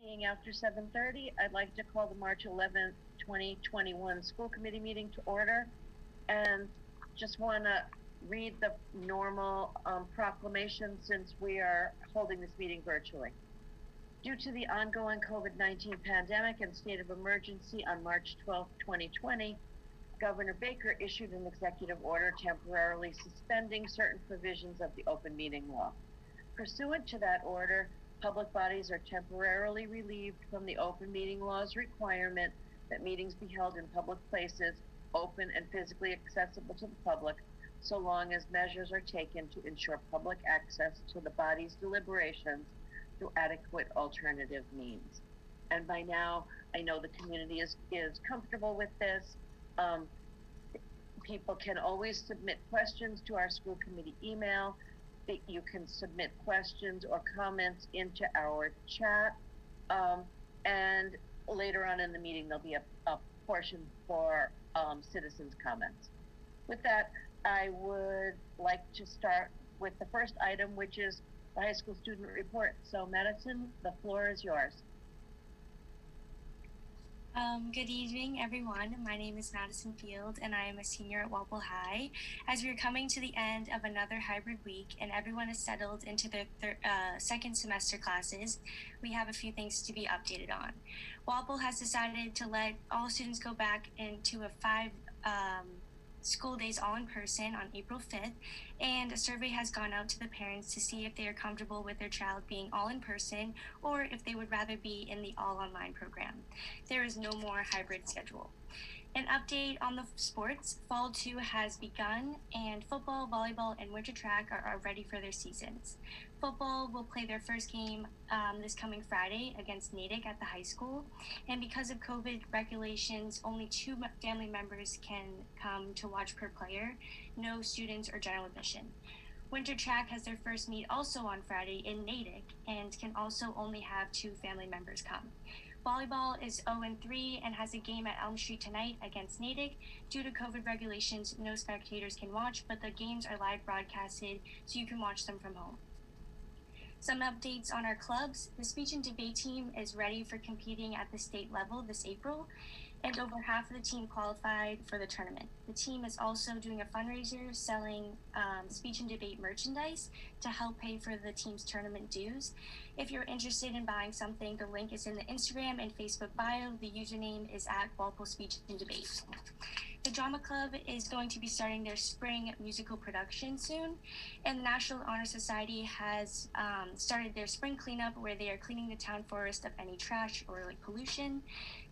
Being after 7:30, I'd like to call the March 11th, 2021 school committee meeting to order, and just want to read the normal proclamation since we are holding this meeting virtually. Due to the ongoing COVID-19 pandemic and state of emergency on March 12th, 2020, Governor Baker issued an executive order temporarily suspending certain provisions of the open meeting law. Pursuant to that order, public bodies are temporarily relieved from the open meeting law's requirement that meetings be held in public places, open and physically accessible to the public, so long as measures are taken to ensure public access to the body's deliberations through adequate alternative means. And by now, I know the community is comfortable with this. People can always submit questions to our school committee email. That you can submit questions or comments into our chat. And later on in the meeting, there'll be a portion for citizens' comments. With that, I would like to start with the first item, which is the high school student report. So Madison, the floor is yours. Good evening, everyone. My name is Madison Field, and I am a senior at Walpole High. As we are coming to the end of another hybrid week and everyone is settled into their second semester classes, we have a few things to be updated on. Walpole has decided to let all students go back into a 5 school days all in person on April 5th, and a survey has gone out to the parents to see if they are comfortable with their child being all in person or if they would rather be in the all online program. There is no more hybrid schedule. An update on the sports. Fall 2 has begun, and football, volleyball, and winter track are ready for their seasons. Football will play their first game this coming Friday against Natick at the high school, and because of COVID regulations, only 2 family members can come to watch per player, no students or general admission. Winter track has their first meet also on Friday in Natick and can also only have 2 family members come. Volleyball is 0-3 and has a game at Elm Street tonight against Natick. Due to COVID regulations, no spectators can watch, but the games are live broadcasted, so you can watch them from home. Some updates on our clubs. The speech and debate team is ready for competing at the state level this April, and over half of the team qualified for the tournament. The team is also doing a fundraiser selling speech and debate merchandise to help pay for the team's tournament dues. If you're interested in buying something, the link is in the Instagram and Facebook bio. The username is at Walpole Speech and Debate. The Drama Club is going to be starting their spring musical production soon, and the National Honor Society has started their spring cleanup where they are cleaning the town forest of any trash or pollution.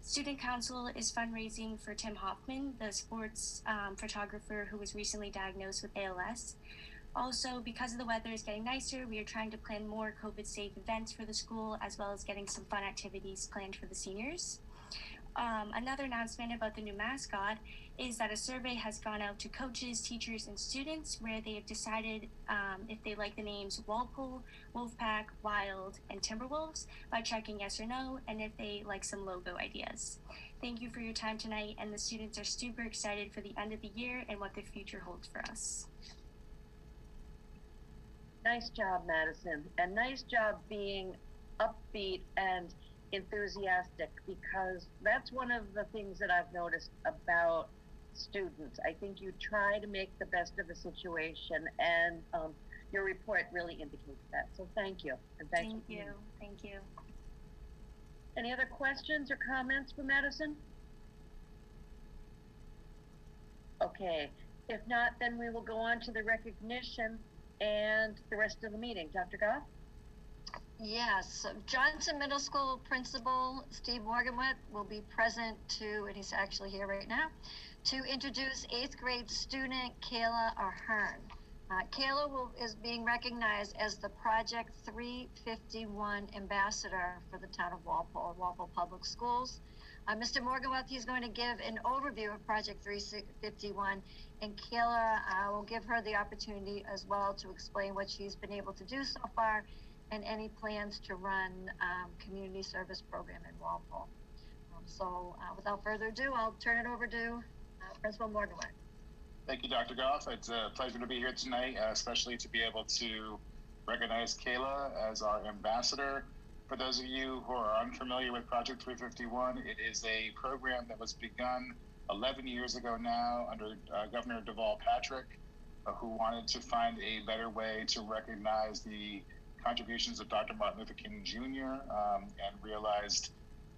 Student Council is fundraising for Tim Hoffman, the sports photographer who was recently diagnosed with ALS. Also, because of the weather is getting nicer, we are trying to plan more COVID-safe events for the school, as well as getting some fun activities planned for the seniors. Another announcement about the new mascot is that a survey has gone out to coaches, teachers, and students where they have decided if they like the names Walpole, Wolfpack, Wild, and Timberwolves by checking yes or no, and if they like some logo ideas. Thank you for your time tonight, and the students are super excited for the end of the year and what the future holds for us. Nice job, Madison, and nice job being upbeat and enthusiastic, because that's one of the things that I've noticed about students. I think you try to make the best of a situation, and your report really indicates that. So thank you. And thank you. Thank you. Any other questions or comments for Madison? Okay, if not, then we will go on to the recognition and the rest of the meeting. Dr. Goff? Yes, Johnson Middle School Principal Steve Morganwet will be present and he's actually here right now, to introduce 8th grade student Kayla Ahern. Kayla is being recognized as the Project 351 ambassador for the town of Walpole Public Schools. Mr. Morganwet, he's going to give an overview of Project 351, and Kayla will give her the opportunity as well to explain what she's been able to do so far and any plans to run community service program in Walpole. So without further ado, I'll turn it over to Principal Morganwet. Thank you, Dr. Goff. It's a pleasure to be here tonight, especially to be able to recognize Kayla as our ambassador For those of you who are unfamiliar with Project 351, it is a program that was begun 11 years ago now under Governor Deval Patrick, who wanted to find a better way to recognize the contributions of Dr. Martin Luther King Jr. And realized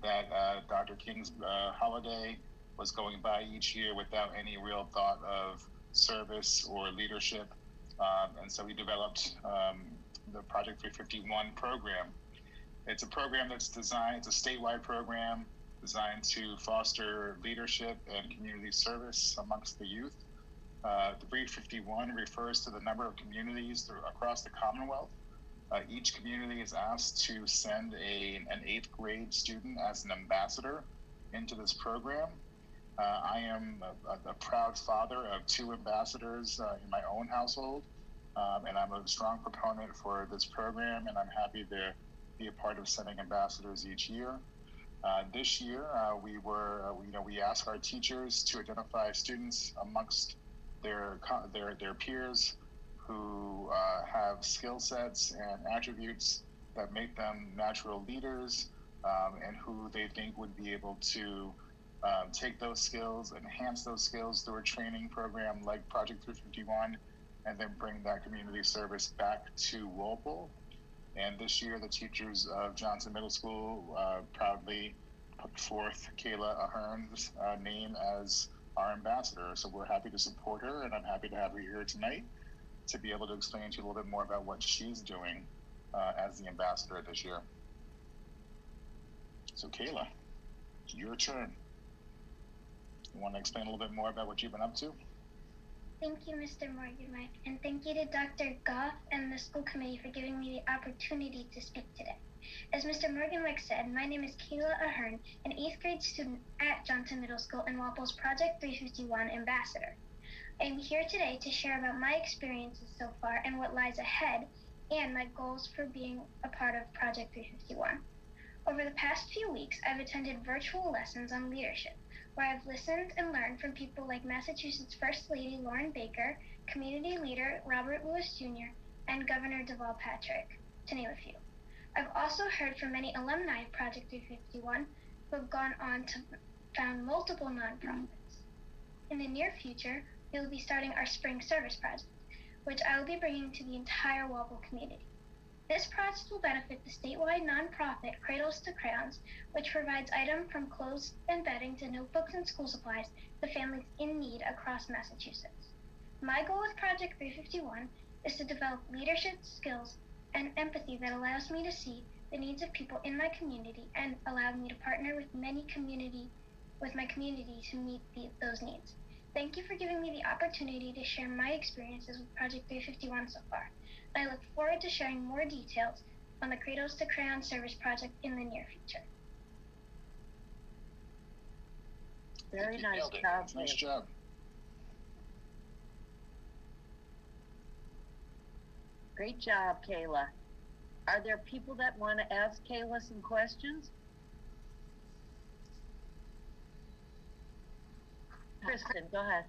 that Dr. King's holiday was going by each year without any real thought of service or leadership. And so he developed the Project 351 program. It's a program that's designed, it's a statewide program designed to foster leadership and community service amongst the youth. The 351 refers to the number of communities across the Commonwealth. Each community is asked to send an 8th grade student as an ambassador into this program. I am a proud father of 2 ambassadors in my own household, and I'm a strong proponent for this program, and I'm happy to be a part of sending ambassadors each year. This year, we ask our teachers to identify students amongst their peers who have skill sets and attributes that make them natural leaders, and who they think would be able to take those skills, enhance those skills through a training program like Project 351, and then bring that community service back to Walpole. And this year, the teachers of Johnson Middle School proudly put forth Kayla Ahern's name as our ambassador. So we're happy to support her, and I'm happy to have her here tonight to be able to explain to you a little bit more about what she's doing as the ambassador this year. So Kayla, it's your turn. You want to explain a little bit more about what you've been up to? Thank you, Mr. Morgan, and thank you to Dr. Goff and the school committee for giving me the opportunity to speak today. As Mr. Morgan said, my name is Kayla Ahern, an 8th grade student at Johnson Middle School and Walpole's Project 351 ambassador. I am here today to share about my experiences so far and what lies ahead, and my goals for being a part of Project 351. Over the past few weeks, I've attended virtual lessons on leadership, where I've listened and learned from people like Massachusetts First Lady Lauren Baker, Community Leader Robert Lewis Jr., and Governor Deval Patrick, to name a few. I've also heard from many alumni of Project 351 who have gone on to found multiple nonprofits. In the near future, we will be starting our Spring Service Project, which I will be bringing to the entire Walpole community. This project will benefit the statewide nonprofit Cradles to Crayons, which provides items from clothes and bedding to notebooks and school supplies to families in need across Massachusetts. My goal with Project 351 is to develop leadership skills and empathy that allows me to see the needs of people in my community and allow me to partner with my community to meet those needs. Thank you for giving me the opportunity to share my experiences with Project 351 so far. I look forward to sharing more details on the Cradles to Crayon service project in the near future. Very nice job. Nice job. Great job, Kayla. Are there people that want to ask Kayla some questions? Kristen, go ahead.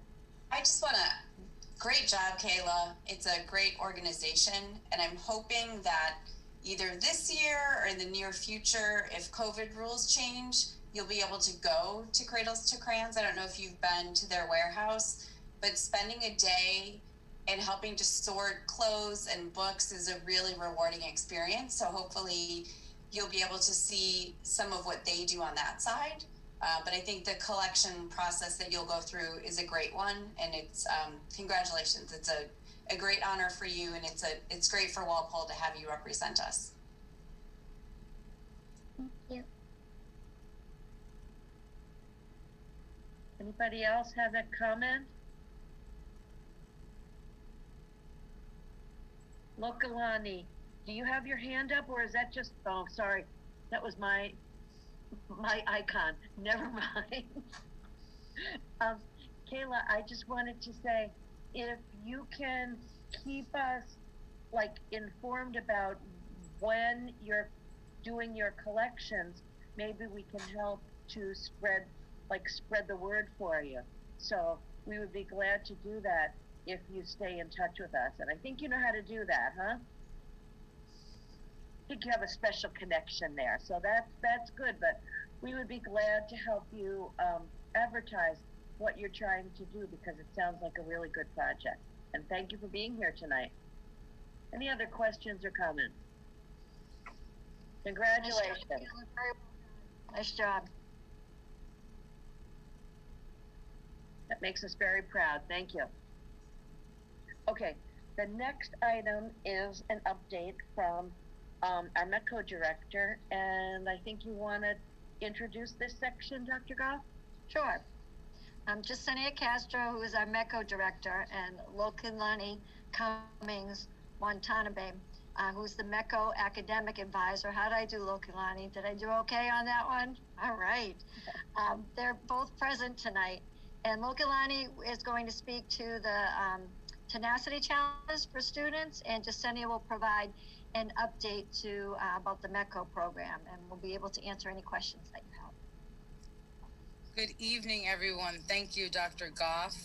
I just want to, great job, Kayla. It's a great organization, and I'm hoping that either this year or in the near future, if COVID rules change, you'll be able to go to Cradles to Crayons. I don't know if you've been to their warehouse, but spending a day and helping to sort clothes and books is a really rewarding experience. So hopefully you'll be able to see some of what they do on that side. But I think the collection process that you'll go through is a great one, and it's congratulations. It's a great honor for you, and it's great for Walpole to have you represent us. Thank you. Anybody else have a comment? Lokalani, do you have your hand up, or is that just, oh, sorry, that was my icon. Never mind. Kayla, I just wanted to say, if you can keep us informed about when you're doing your collections, maybe we can help to spread the word for you. So we would be glad to do that if you stay in touch with us. And I think you know how to do that, huh? think you have a special connection there. So that's good, but we would be glad to help you advertise what you're trying to do because it sounds like a really good project. And thank you for being here tonight. Any other questions or comments? Congratulations. Nice job. That makes us very proud. Thank you. Okay, the next item is an update from our MECO director, and I think you want to introduce this section, Dr. Goff? Sure. Jasenia Castro, who is our MECO director, and Lokalani Cummings Watanabe, who's the MECO academic advisor. How did I do, Lokalani? Did I do okay on that one? All right. They're both present tonight. And Lokalani is going to speak to the Tenacity challenges for students, and Jasenia will provide an update to about the MECO program, and we'll be able to answer any questions that you have. Good evening, everyone. Thank you, Dr. Goff.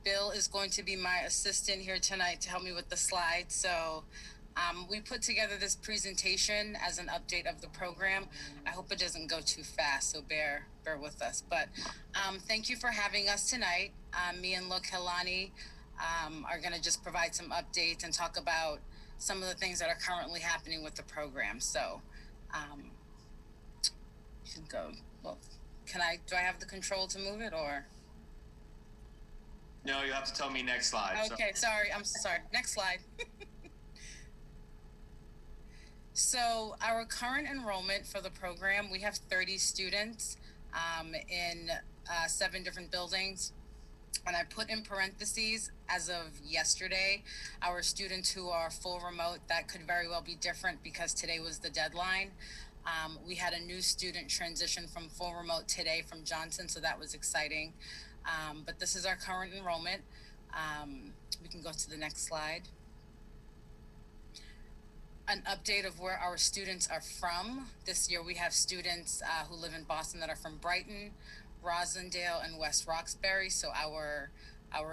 Bill is going to be my assistant here tonight to help me with the slides. So we put together this presentation as an update of the program. I hope it doesn't go too fast, so bear with us. But thank you for having us tonight. Me and Lokalani are going to just provide some updates and talk about some of the things that are currently happening with the program. So you can go. Well, do I have the control to move it or? No, you have to tell me next slide. Okay, sorry. I'm sorry. Next slide. So our current enrollment for the program, we have 30 students in 7 different buildings. And I put in parentheses, as of yesterday, our students who are full remote, that could very well be different because today was the deadline. We had a new student transition from full remote today from Johnson, so that was exciting. But this is our current enrollment. We can go to the next slide. An update of where our students are from. This year we have students who live in Boston that are from Brighton, Rosendale, and West Roxbury. So our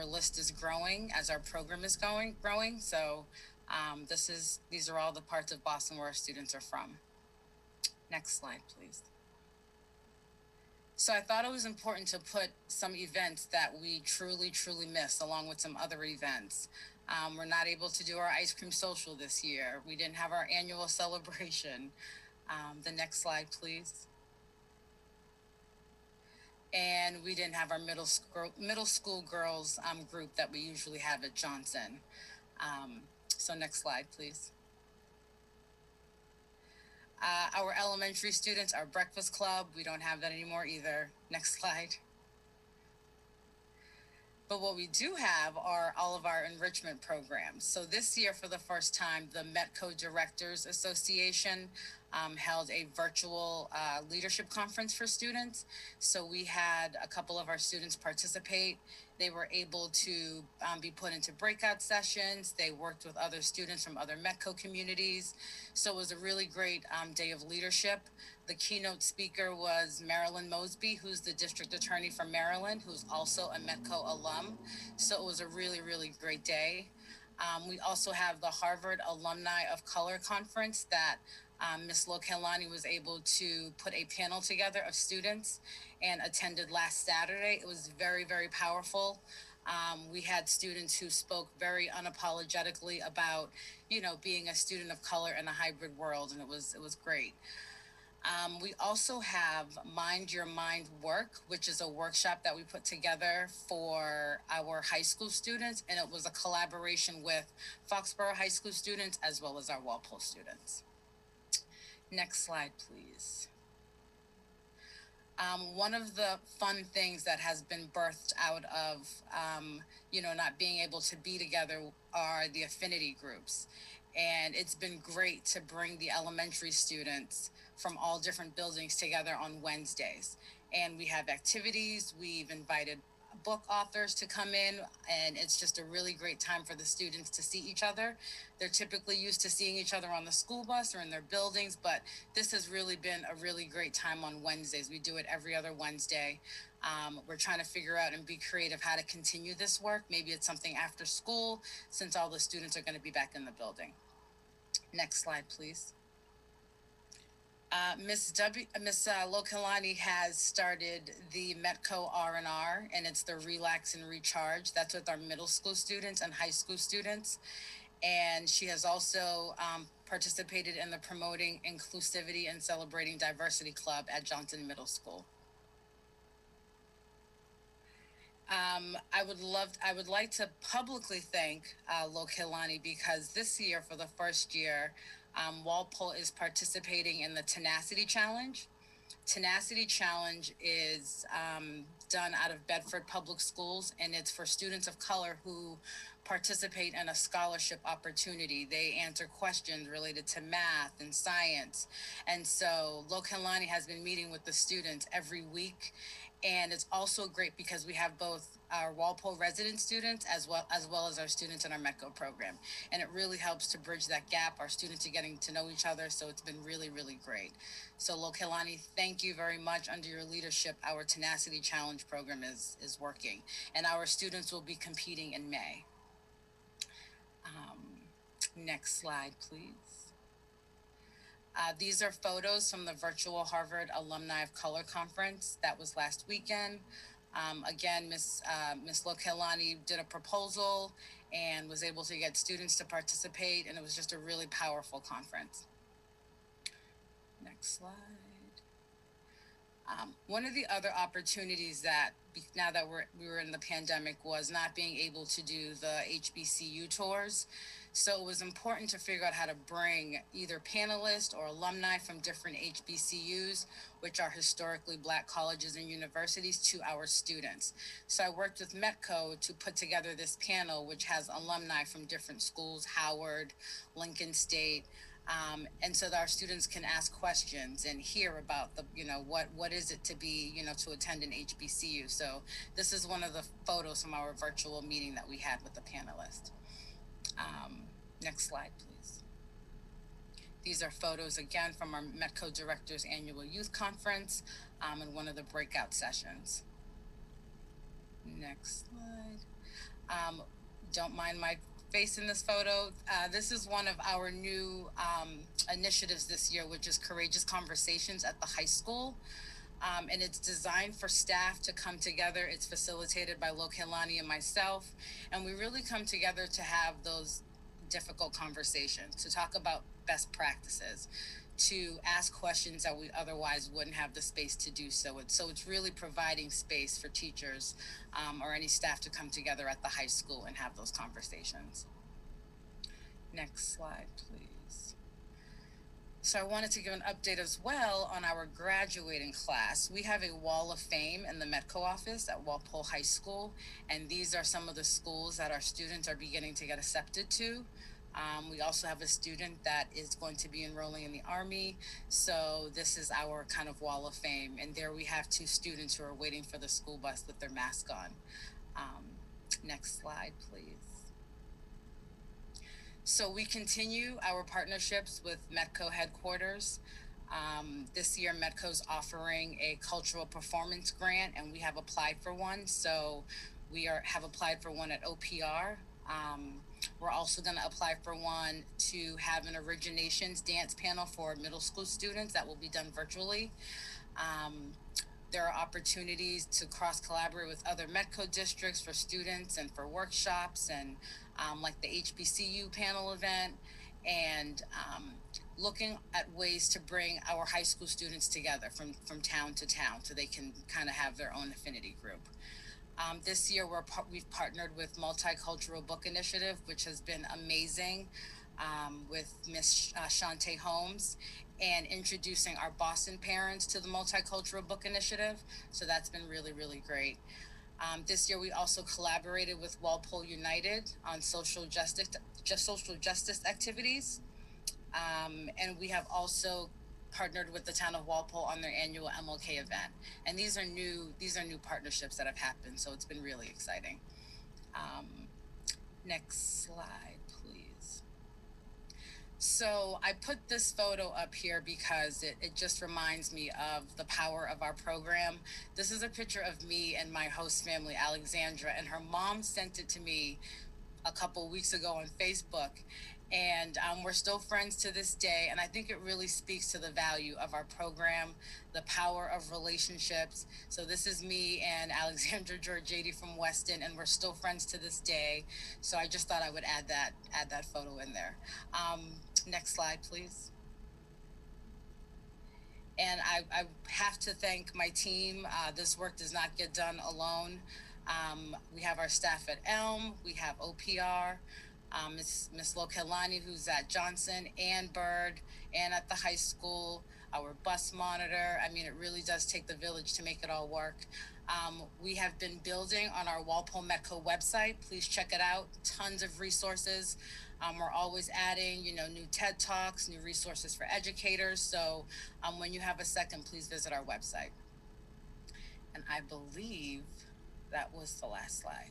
list is growing as our program is growing. So these are all the parts of Boston where our students are from. Next slide, please. So I thought it was important to put some events that we truly miss along with some other events. We're not able to do our ice cream social this year. We didn't have our annual celebration. The next slide, please. And we didn't have our middle school girls group that we usually have at Johnson. So next slide, please. Our elementary students, our breakfast club, we don't have that anymore either. Next slide. But what we do have are all of our enrichment programs. So this year, for the first time, the Medco Directors Association held a virtual leadership conference for students. So we had a couple of our students participate. They were able to be put into breakout sessions. They worked with other students from other Medco communities. So it was a really great day of leadership. The keynote speaker was Marilyn Mosby, who's the district attorney from Maryland, who's also a Medco alum. So it was a really great day. We also have the Harvard Alumni of Color Conference that Ms. Lokalani was able to put a panel together of students and attended last Saturday. It was very powerful. We had students who spoke very unapologetically about, being a student of color in a hybrid world, and it was great. We also have Mind Your Mind Work, which is a workshop that we put together for our high school students, and it was a collaboration with Foxborough High School students as well as our Walpole students. Next slide, please. One of the fun things that has been birthed out of, not being able to be together are the Affinity Groups. And it's been great to bring the elementary students from all different buildings together on Wednesdays. And we have activities. We've invited book authors to come in, and it's just a really great time for the students to see each other. They're typically used to seeing each other on the school bus or in their buildings, but this has really been a really great time on Wednesdays. We do it every other Wednesday. We're trying to figure out and be creative how to continue this work. Maybe it's something after school, since all the students are going to be back in the building. Next slide, please. Miss Lokalani has started the Medco R&R, and it's the Relax and Recharge. That's with our middle school students and high school students. And she has also participated in the Promoting Inclusivity and Celebrating Diversity Club at Johnson Middle School. I would like to publicly thank Lokalani, because this year, for the first year, Walpole is participating in the Tenacity Challenge. Tenacity Challenge is done out of Bedford Public Schools, and it's for students of color who participate in a scholarship opportunity. They answer questions related to math and science. And so Lokalani has been meeting with the students every week. And it's also great because we have both our Walpole resident students as well as our students in our MECO program. And it really helps to bridge that gap. Our students are getting to know each other, so it's been really, really great. So Lokalani, thank you very much. Under your leadership, our Tenacity Challenge program is working. And our students will be competing in May. Next slide, please. These are photos from the virtual Harvard Alumni of Color Conference that was last weekend. Again, Miss Lokalani did a proposal and was able to get students to participate, and it was just a really powerful conference. Next slide. One of the other opportunities that, now that we were in the pandemic, was not being able to do the HBCU tours. So it was important to figure out how to bring either panelists or alumni from different HBCUs, which are historically Black colleges and universities, to our students. So I worked with Medco to put together this panel, which has alumni from different schools, Howard, Lincoln State, and so that our students can ask questions and hear about the, what is it to be, to attend an HBCU. So this is one of the photos from our virtual meeting that we had with the panelists. Next slide, please. These are photos again from our Medco Directors Annual Youth Conference and one of the breakout sessions. Next slide. Don't mind my face in this photo. This is one of our new initiatives this year, which is Courageous Conversations at the high school. And it's designed for staff to come together. It's facilitated by Lokalani and myself. And we really come together to have those difficult conversations, to talk about best practices, to ask questions that we otherwise wouldn't have the space to do so. It's really providing space for teachers or any staff to come together at the high school and have those conversations. Next slide, please. So I wanted to give an update as well on our graduating class. We have a wall of fame in the Medco office at Walpole High School, and these are some of the schools that our students are beginning to get accepted to. We also have a student that is going to be enrolling in the Army. So this is our kind of wall of fame. And there we have two students who are waiting for the school bus with their mask on. Next slide, please. So we continue our partnerships with Medco headquarters. This year, Medco's offering a cultural performance grant, and we have applied for one. So we have applied for one at OPR. We're also going to apply for one to have an Originations dance panel for middle school students that will be done virtually. There are opportunities to cross-collaborate with other Medco districts for students and for workshops, and like the HBCU panel event, and looking at ways to bring our high school students together from town to town so they can kind of have their own affinity group. This year, we've partnered with Multicultural Book Initiative, which has been amazing, with Miss Shantae Holmes, and introducing our Boston parents to the Multicultural Book Initiative. So that's been really, really great. This year, we also collaborated with Walpole United on social justice activities, and we have also partnered with the town of Walpole on their annual MLK event. And these are new partnerships that have happened, so it's been really exciting. Next slide, please. So I put this photo up here because it just reminds me of the power of our program. This is a picture of me and my host family, Alexandra, and her mom sent it to me a couple weeks ago on Facebook. And we're still friends to this day. And I think it really speaks to the value of our program, the power of relationships. So this is me and Alexandra Georgiadi from Weston, and we're still friends to this day. So I just thought I would add that photo in there. Next slide, please. And I have to thank my team. This work does not get done alone. We have our staff at Elm, we have OPR, Miss Lokelani, who's at Johnson, and Bird, and at the high school, our bus monitor. I mean, it really does take the village to make it all work. We have been building on our Walpole Medco website. Please check it out. Tons of resources. We're always adding, new TED Talks, new resources for educators. So when you have a second, please visit our website. And I believe that was the last slide.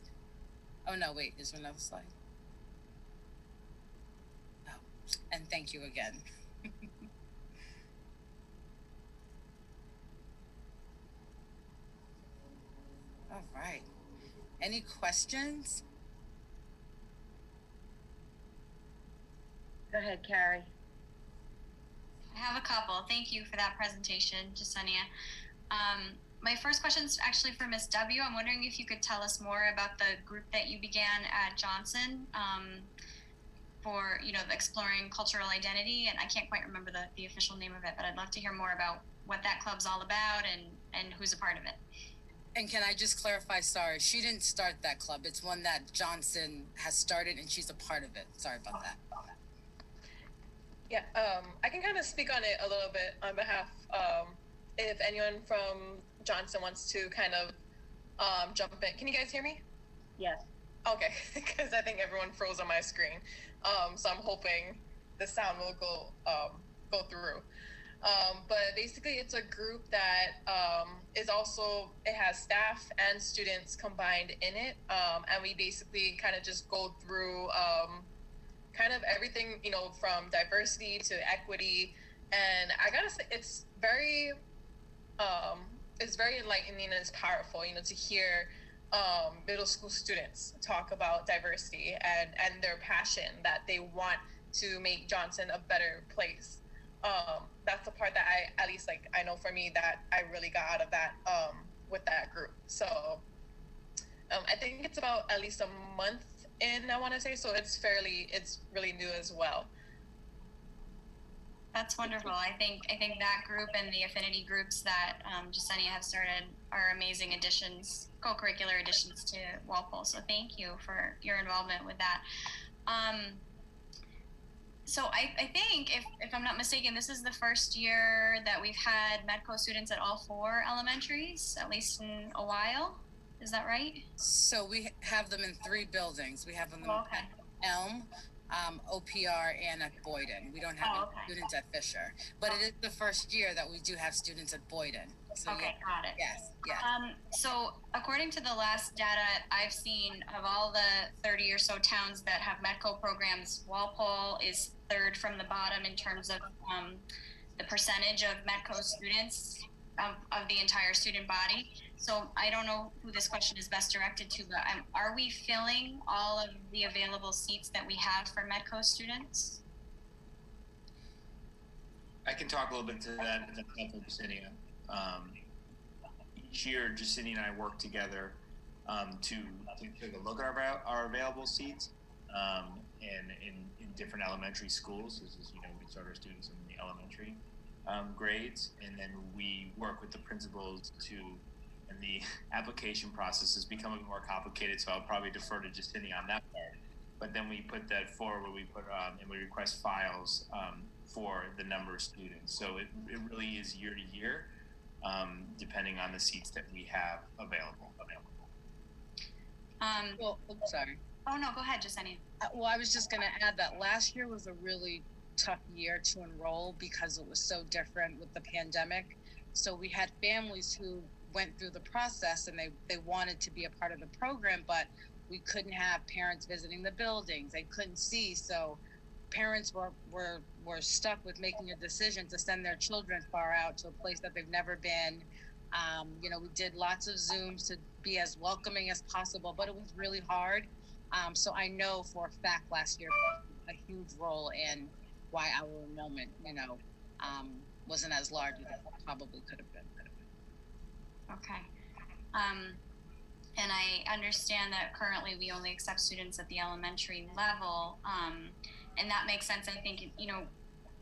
Oh no, wait, is there another slide? Oh, and thank you again. All right, any questions? Go ahead, Carrie. I have a couple. Thank you for that presentation, Jasenia. My first question is actually for Ms. W. I'm wondering if you could tell us more about the group that you began at Johnson for, exploring cultural identity. And I can't quite remember the official name of it, but I'd love to hear more about what that club's all about and who's a part of it. And can I just clarify, sorry, she didn't start that club. It's one that Johnson has started and she's a part of it. Sorry about that. Yeah, I can kind of speak on it a little bit on behalf, if anyone from Johnson wants to kind of jump in. Can you guys hear me? Yes. Okay, because I think everyone froze on my screen. So I'm hoping the sound will go through. But basically it's a group that is also, it has staff and students combined in it. And we basically kind of just go through kind of everything, from diversity to equity. And I gotta say, it's very enlightening and it's powerful, to hear middle school students talk about diversity and their passion that they want to make Johnson a better place. That's the part that I know for me that I really got out of that with that group. So I think it's about at least a month in, I want to say, so it's really new as well. That's wonderful. I think that group and the affinity groups that Jasenia have started are amazing additions, co-curricular additions to Walpole. So thank you for your involvement with that. So I think, if I'm not mistaken, this is the first year that we've had Medco students at all 4 elementaries, at least in a while. Is that right? So we have them in 3 buildings. We have them Okay. at Elm, OPR, and at Boyden. We don't have any students at Fisher, but it is the first year that we do have students at Boyden. So Okay, got it. Yes. So according to the last data I've seen, of all the 30 or so towns that have Medco programs, Walpole is 3rd from the bottom in terms of the percentage of Medco students of the entire student body. So I don't know who this question is best directed to, but are we filling all of the available seats that we have for Medco students? I can talk a little bit to that if that's helpful, Jasenia. Each year, Jasenia and I work together to take a look at our available seats and in different elementary schools. This is, we start our students in the elementary grades, and then we work with the principals and the application process is becoming more complicated, so I'll probably defer to Justini on that part. But then we put that forward, we put and we request files for the number of students. So it really is year to year, depending on the seats that we have available. Well, sorry. Oh no, go ahead, Justini. Well, I was just going to add that last year was a really tough year to enroll because it was so different with the pandemic. So we had families who went through the process and they wanted to be a part of the program, but we couldn't have parents visiting the buildings. They couldn't see. So parents were stuck with making a decision to send their children far out to a place that they've never been. We did lots of Zooms to be as welcoming as possible, but it was really hard. So I know for a fact last year, a huge role in why our enrollment, wasn't as large as it probably could have been. Okay. And I understand that currently we only accept students at the elementary level, and that makes sense. I think,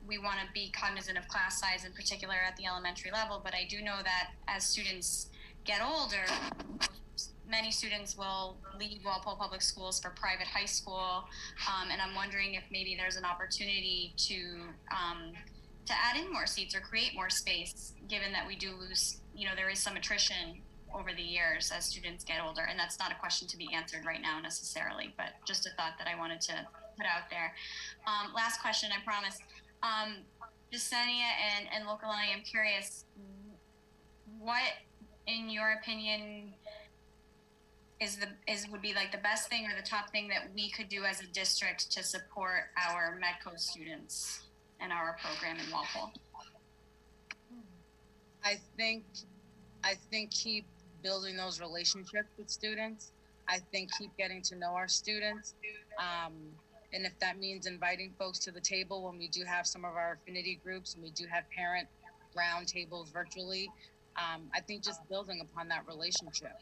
we want to be cognizant of class size in particular at the elementary level, but I do know that as students get older, many students will leave Walpole Public Schools for private high school, and I'm wondering if maybe there's an opportunity to add in more seats or create more space, given that we do lose, there is some attrition over the years as students get older, and that's not a question to be answered right now necessarily, but just a thought that I wanted to put out there. Last question, I promise. Jasenia and Lokalani, I'm curious, what, in your opinion, would be like the best thing or the top thing that we could do as a district to support our Medco students and our program in Walpole? I think keep building those relationships with students. I think keep getting to know our students. And if that means inviting folks to the table when we do have some of our affinity groups and we do have parent roundtables virtually, I think just building upon that relationship.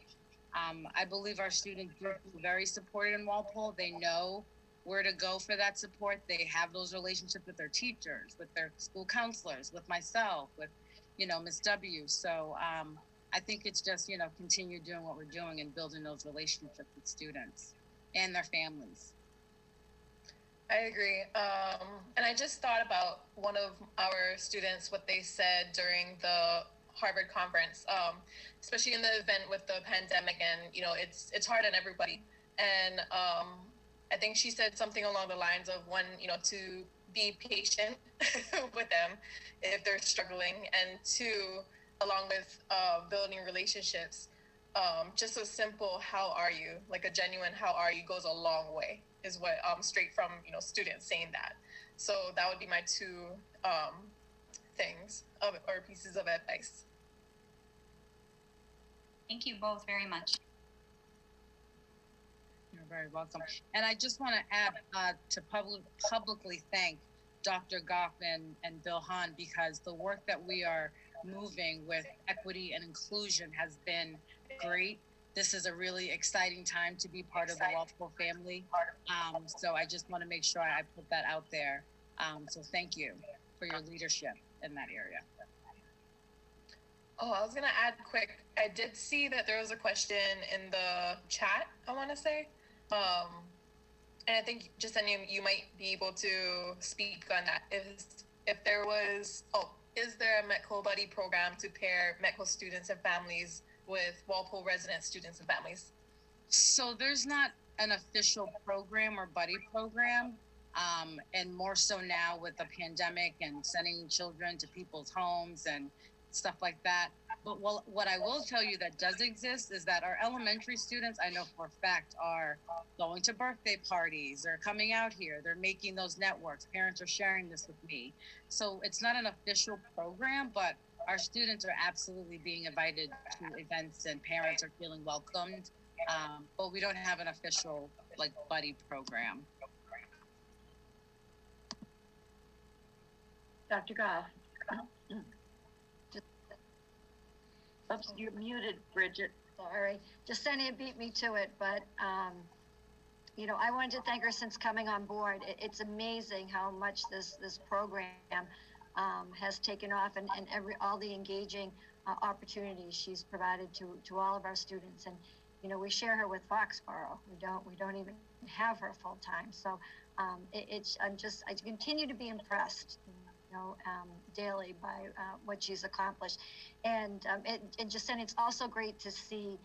I believe our student group is very supported in Walpole. They know where to go for that support. They have those relationships with their teachers, with their school counselors, with myself, with, Ms. W. So I think it's just, continue doing what we're doing and building those relationships with students and their families. I agree. And I just thought about one of our students, what they said during the Harvard conference, especially in the event with the pandemic, and it's hard on everybody. And I think she said something along the lines of one, to be patient with them if they're struggling, and two, along with building relationships, just so simple, how are you? Like a genuine how are you goes a long way, is what straight from students saying that. So that would be my two things or pieces of advice. Thank you both very much. You're very welcome. And I just want to add to publicly thank Dr. Goff and Bill Hahn, because the work that we are moving with equity and inclusion has been great. This is a really exciting time to be part of the Walpole family. So I just want to make sure I put that out there. So thank you for your leadership in that area. Oh, I was going to add quick. I did see that there was a question in the chat, I want to say. And I think, Jasenia, you might be able to speak on that. If there was, is there a MECO buddy program to pair MECO students and families with Walpole resident students and families? So there's not an official program or buddy program, and more so now with the pandemic and sending children to people's homes and stuff like that. But what I will tell you that does exist is that our elementary students, I know for a fact, are going to birthday parties, they're coming out here, they're making those networks. Parents are sharing this with me. So it's not an official program, but our students are absolutely being invited to events and parents are feeling welcomed. But we don't have an official buddy program. Dr. Goff. Oops, you're muted, Bridgette. Sorry, Jasenia beat me to it, but I wanted to thank her since coming on board. It's amazing how much this program has taken off, and all the engaging opportunities she's provided to all of our students. And we share her with Foxborough. We don't even have her full time. So I continue to be impressed, daily by what she's accomplished. And Jasenia, it's also great to see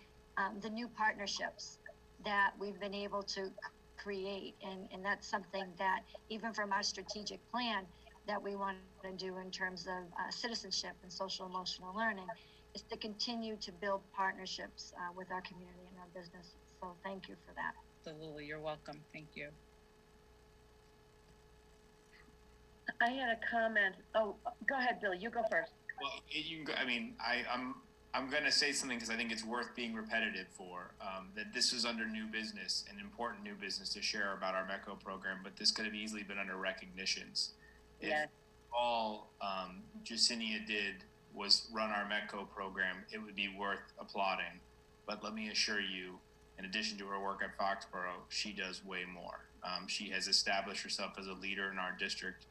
the new partnerships that we've been able to create. And that's something that even from our strategic plan that we want to do in terms of citizenship and social emotional learning is to continue to build partnerships with our community and our business. So thank you for that. Absolutely, you're welcome. Thank you. I had a comment. Oh, go ahead, Bill. You go first. Well, you can go. I mean, I'm going to say something because I think it's worth being repetitive for, that this is under new business, an important new business to share about our MECO program, but this could have easily been under recognitions. Yes. If all Jacinia did was run our MECO program, it would be worth applauding. But let me assure you, in addition to her work at Foxborough, she does way more. She has established herself as a leader in our district,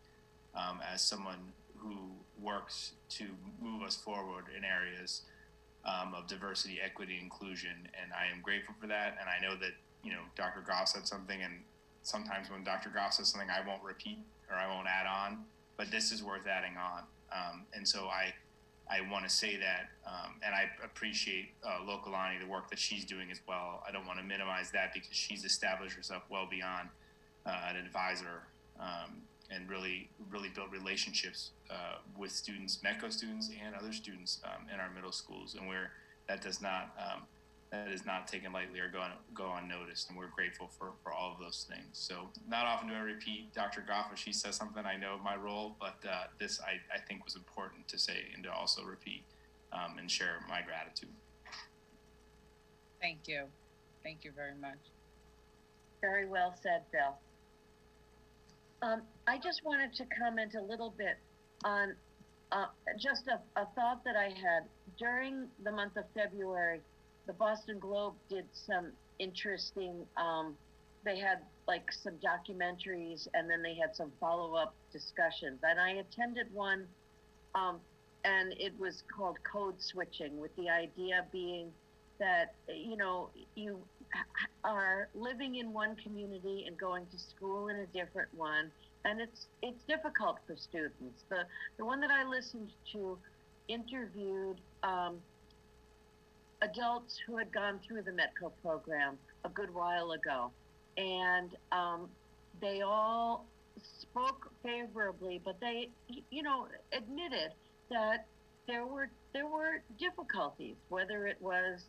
as someone who works to move us forward in areas of diversity, equity, inclusion, and I am grateful for that. And I know that, Dr. Goff said something, and sometimes when Dr. Goff says something, I won't repeat or I won't add on, but this is worth adding on. And so I want to say that, and I appreciate Lokalani, the work that she's doing as well. I don't want to minimize that because she's established herself well beyond an advisor, and really built relationships with students, MECO students, and other students in our middle schools, and that is not taken lightly or go unnoticed, and we're grateful for all of those things. So not often do I repeat Dr. Goff if she says something. I know my role, but this I think was important to say and to also repeat and share my gratitude. Thank you very much. Very well said, Bill. I just wanted to comment a little bit on just a thought that I had. During the month of February, the Boston Globe did some interesting, they had like some documentaries, and then they had some follow-up discussions. And I attended one, and it was called Code Switching, with the idea being that, you are living in one community and going to school in a different one, and it's difficult for students. The one that I listened to interviewed adults who had gone through the Medco program a good while ago, and they all spoke favorably, but they admitted that there were difficulties, whether it was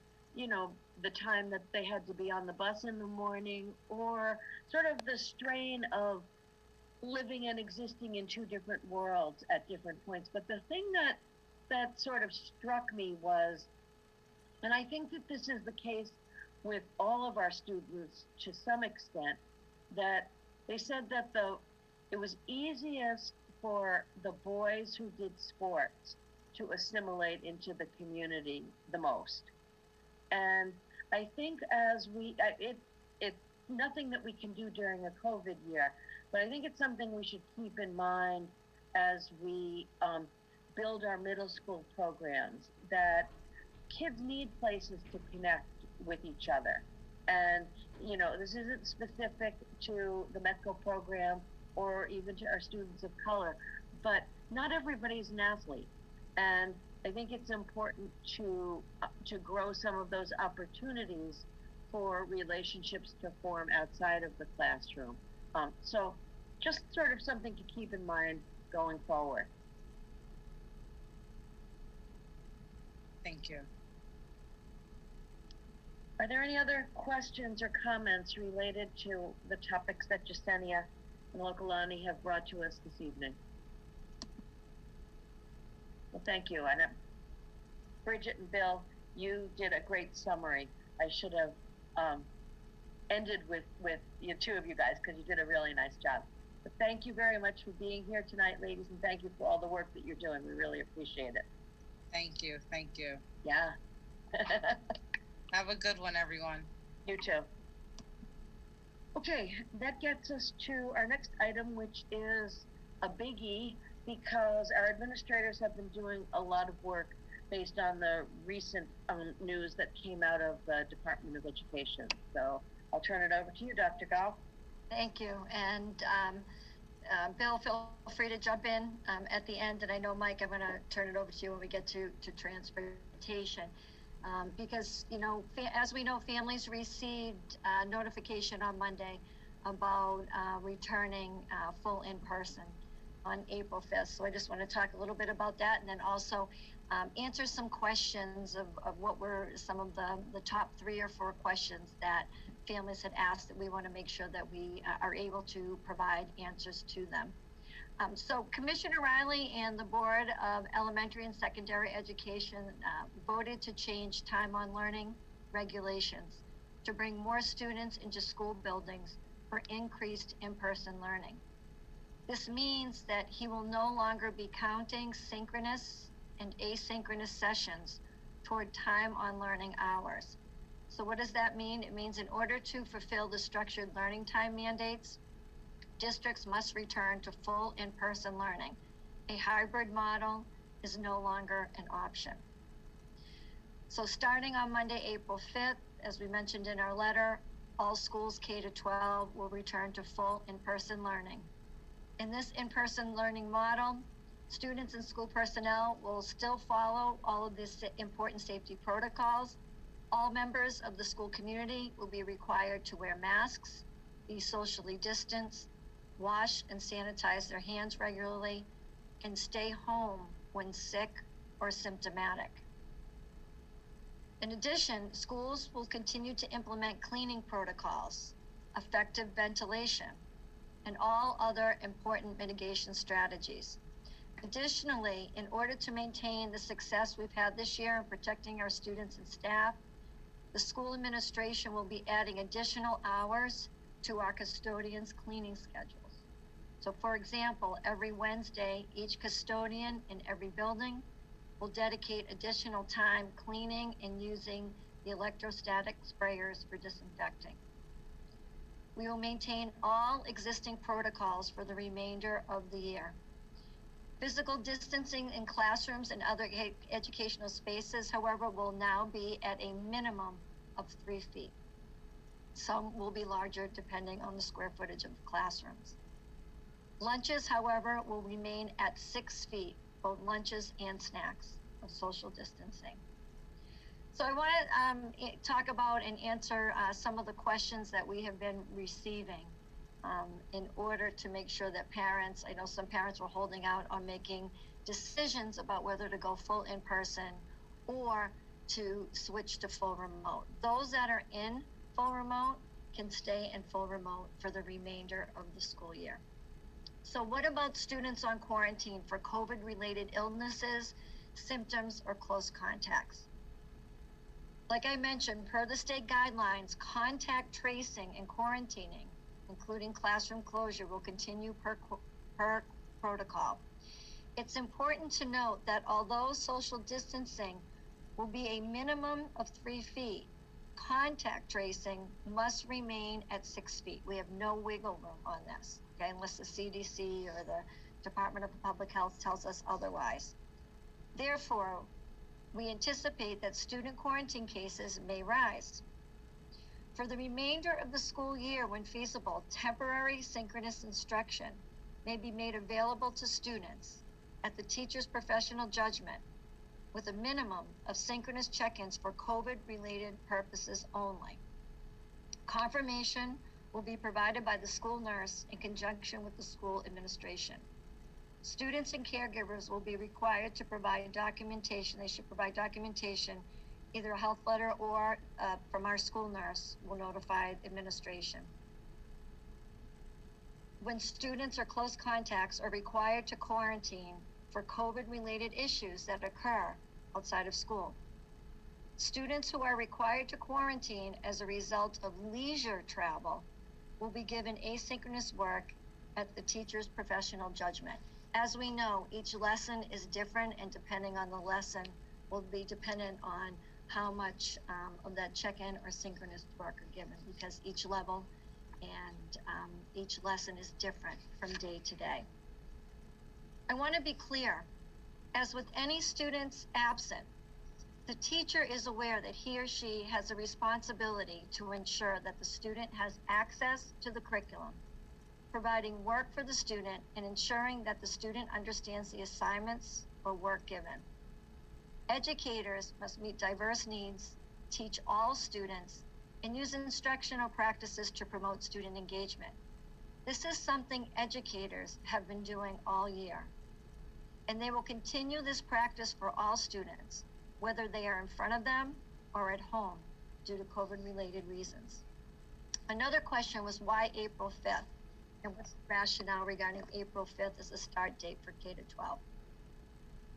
the time that they had to be on the bus in the morning, or sort of the strain of living and existing in two different worlds at different points. But the thing that sort of struck me was, and I think that this is the case with all of our students to some extent, that they said that it was easiest for the boys who did sports to assimilate into the community the most. And I think as it's nothing that we can do during a COVID year, but I think it's something we should keep in mind as we build our middle school programs, that kids need places to connect with each other. And, this isn't specific to the Medco program or even to our students of color, but not everybody's an athlete. And I think it's important to grow some of those opportunities for relationships to form outside of the classroom. So just sort of something to keep in mind going forward. Thank you. Are there any other questions or comments related to the topics that Jasenia and Lokalani have brought to us this evening? Well, thank you. And Bridgette and Bill, you did a great summary. I should have ended with you two of you guys, because you did a really nice job. But thank you very much for being here tonight, ladies, and thank you for all the work that you're doing. We really appreciate it. Thank you. Yeah. Have a good one, everyone. You too. Okay, that gets us to our next item, which is a biggie, because our administrators have been doing a lot of work based on the recent news that came out of the Department of Education. So I'll turn it over to you, Dr. Goff. Thank you. And Bill, feel free to jump in at the end. And I know, Mike, I'm going to turn it over to you when we get to transportation. Because, as we know, families received notification on Monday about returning full in-person on April 5th. So I just want to talk a little bit about that, and then also answer some questions of what were some of the top 3 or 4 questions that families had asked, that we want to make sure that we are able to provide answers to them. So Commissioner Riley and the Board of Elementary and Secondary Education voted to change time on learning regulations to bring more students into school buildings for increased in-person learning. This means that he will no longer be counting synchronous and asynchronous sessions toward time on learning hours. So what does that mean? It means in order to fulfill the structured learning time mandates, districts must return to full in-person learning. A hybrid model is no longer an option. So starting on Monday, April 5th, as we mentioned in our letter, all schools K-12 will return to full in-person learning. In this in-person learning model, students and school personnel will still follow all of these important safety protocols. All members of the school community will be required to wear masks, be socially distanced, wash and sanitize their hands regularly, and stay home when sick or symptomatic. In addition, schools will continue to implement cleaning protocols, effective ventilation, and all other important mitigation strategies. Additionally, in order to maintain the success we've had this year in protecting our students and staff, the school administration will be adding additional hours to our custodians' cleaning schedules. So for example, every Wednesday, each custodian in every building will dedicate additional time cleaning and using the electrostatic sprayers for disinfecting. We will maintain all existing protocols for the remainder of the year. Physical distancing in classrooms and other educational spaces, however, will now be at a minimum of 3 feet. Some will be larger depending on the square footage of the classrooms. Lunches, however, will remain at 6 feet, both lunches and snacks of social distancing. So I want to talk about and answer some of the questions that we have been receiving in order to make sure that parents, I know some parents were holding out on making decisions about whether to go full in-person or to switch to full remote. Those that are in full remote can stay in full remote for the remainder of the school year. So what about students on quarantine for COVID-related illnesses, symptoms, or close contacts? Like I mentioned, per the state guidelines, contact tracing and quarantining, including classroom closure, will continue per protocol. It's important to note that although social distancing will be a minimum of 3 feet, contact tracing must remain at 6 feet. We have no wiggle room on this, okay, unless the CDC or the Department of Public Health tells us otherwise. Therefore, we anticipate that student quarantine cases may rise. For the remainder of the school year, when feasible, temporary synchronous instruction may be made available to students at the teacher's professional judgment, with a minimum of synchronous check-ins for COVID-related purposes only. Confirmation will be provided by the school nurse in conjunction with the school administration. Students and caregivers will be required to provide documentation. They should provide documentation, either a health letter or from our school nurse will notify administration. When students or close contacts are required to quarantine for COVID-related issues that occur outside of school. Students who are required to quarantine as a result of leisure travel will be given asynchronous work at the teacher's professional judgment. As we know, each lesson is different, and depending on the lesson will be dependent on how much of that check-in or synchronous work are given, because each level and each lesson is different from day to day. I want to be clear, as with any students absent, the teacher is aware that he or she has a responsibility to ensure that the student has access to the curriculum, providing work for the student and ensuring that the student understands the assignments or work given. Educators must meet diverse needs, teach all students, and use instructional practices to promote student engagement. This is something educators have been doing all year, and they will continue this practice for all students, whether they are in front of them or at home due to COVID-related reasons. Another question was why April 5th? and what's the rationale regarding April 5th as a start date for K-12.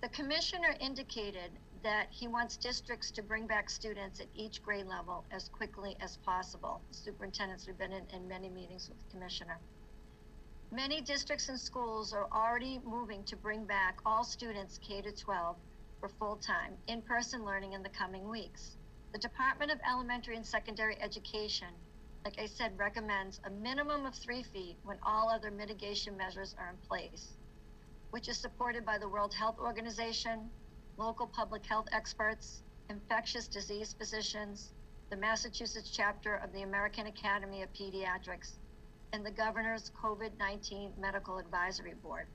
The commissioner indicated that he wants districts to bring back students at each grade level as quickly as possible. The superintendents have been in many meetings with the commissioner. Many districts and schools are already moving to bring back all students K-12 for full-time in-person learning in the coming weeks. The Department of Elementary and Secondary Education, like I said, recommends a minimum of 3 feet when all other mitigation measures are in place, which is supported by the World Health Organization, local public health experts, infectious disease physicians, the Massachusetts chapter of the American Academy of Pediatrics, and the governor's COVID-19 Medical Advisory Board.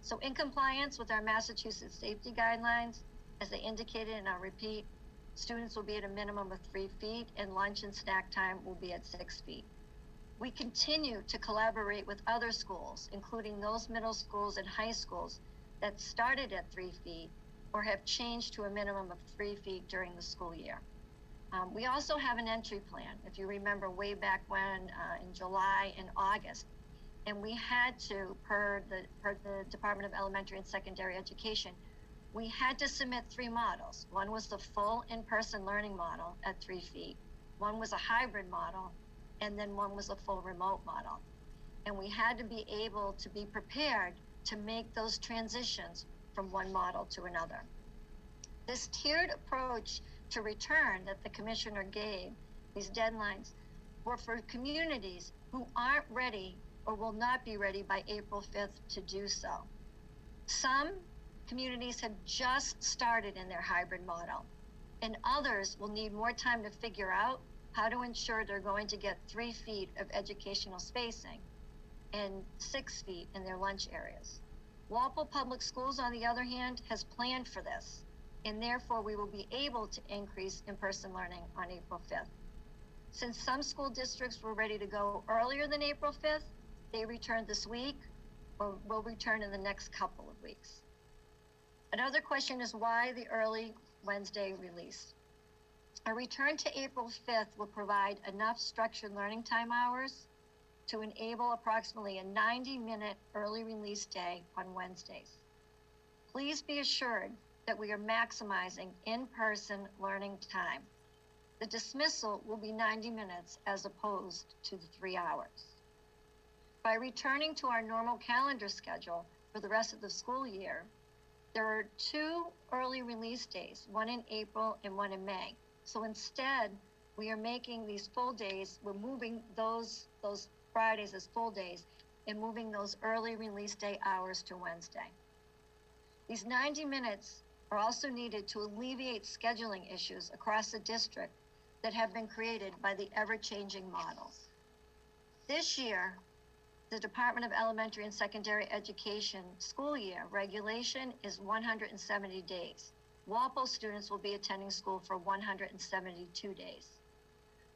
So in compliance with our Massachusetts safety guidelines, as they indicated, and I'll repeat, students will be at a minimum of 3 feet and lunch and snack time will be at 6 feet. We continue to collaborate with other schools, including those middle schools and high schools that started at 3 feet or have changed to a minimum of 3 feet during the school year. We also have an entry plan, if you remember way back when, in July and August, and we had to, per the Department of Elementary and Secondary Education, we had to submit 3 models. One was the full in-person learning model at 3 feet, one was a hybrid model, and then one was a full remote model. And we had to be able to be prepared to make those transitions from one model to another. This tiered approach to return that the commissioner gave, these deadlines, were for communities who aren't ready or will not be ready by April 5th to do so. Some communities have just started in their hybrid model, and others will need more time to figure out how to ensure they're going to get 3 feet of educational spacing and 6 feet in their lunch areas. Walpole Public Schools, on the other hand, has planned for this, and therefore we will be able to increase in-person learning on April 5th. Since some school districts were ready to go earlier than April 5th, they returned this week or will return in the next couple of weeks. Another question is why the early Wednesday release? A return to April 5th will provide enough structured learning time hours to enable approximately a 90-minute early release day on Wednesdays. Please be assured that we are maximizing in-person learning time. The dismissal will be 90 minutes as opposed to the 3 hours. By returning to our normal calendar schedule for the rest of the school year, there are 2 early release days, one in April and one in May. So instead, we are making these full days, we're moving those Fridays as full days and moving those early release day hours to Wednesday. These 90 minutes are also needed to alleviate scheduling issues across the district that have been created by the ever-changing models. This year, the Department of Elementary and Secondary Education school year regulation is 170 days. Walpole students will be attending school for 172 days.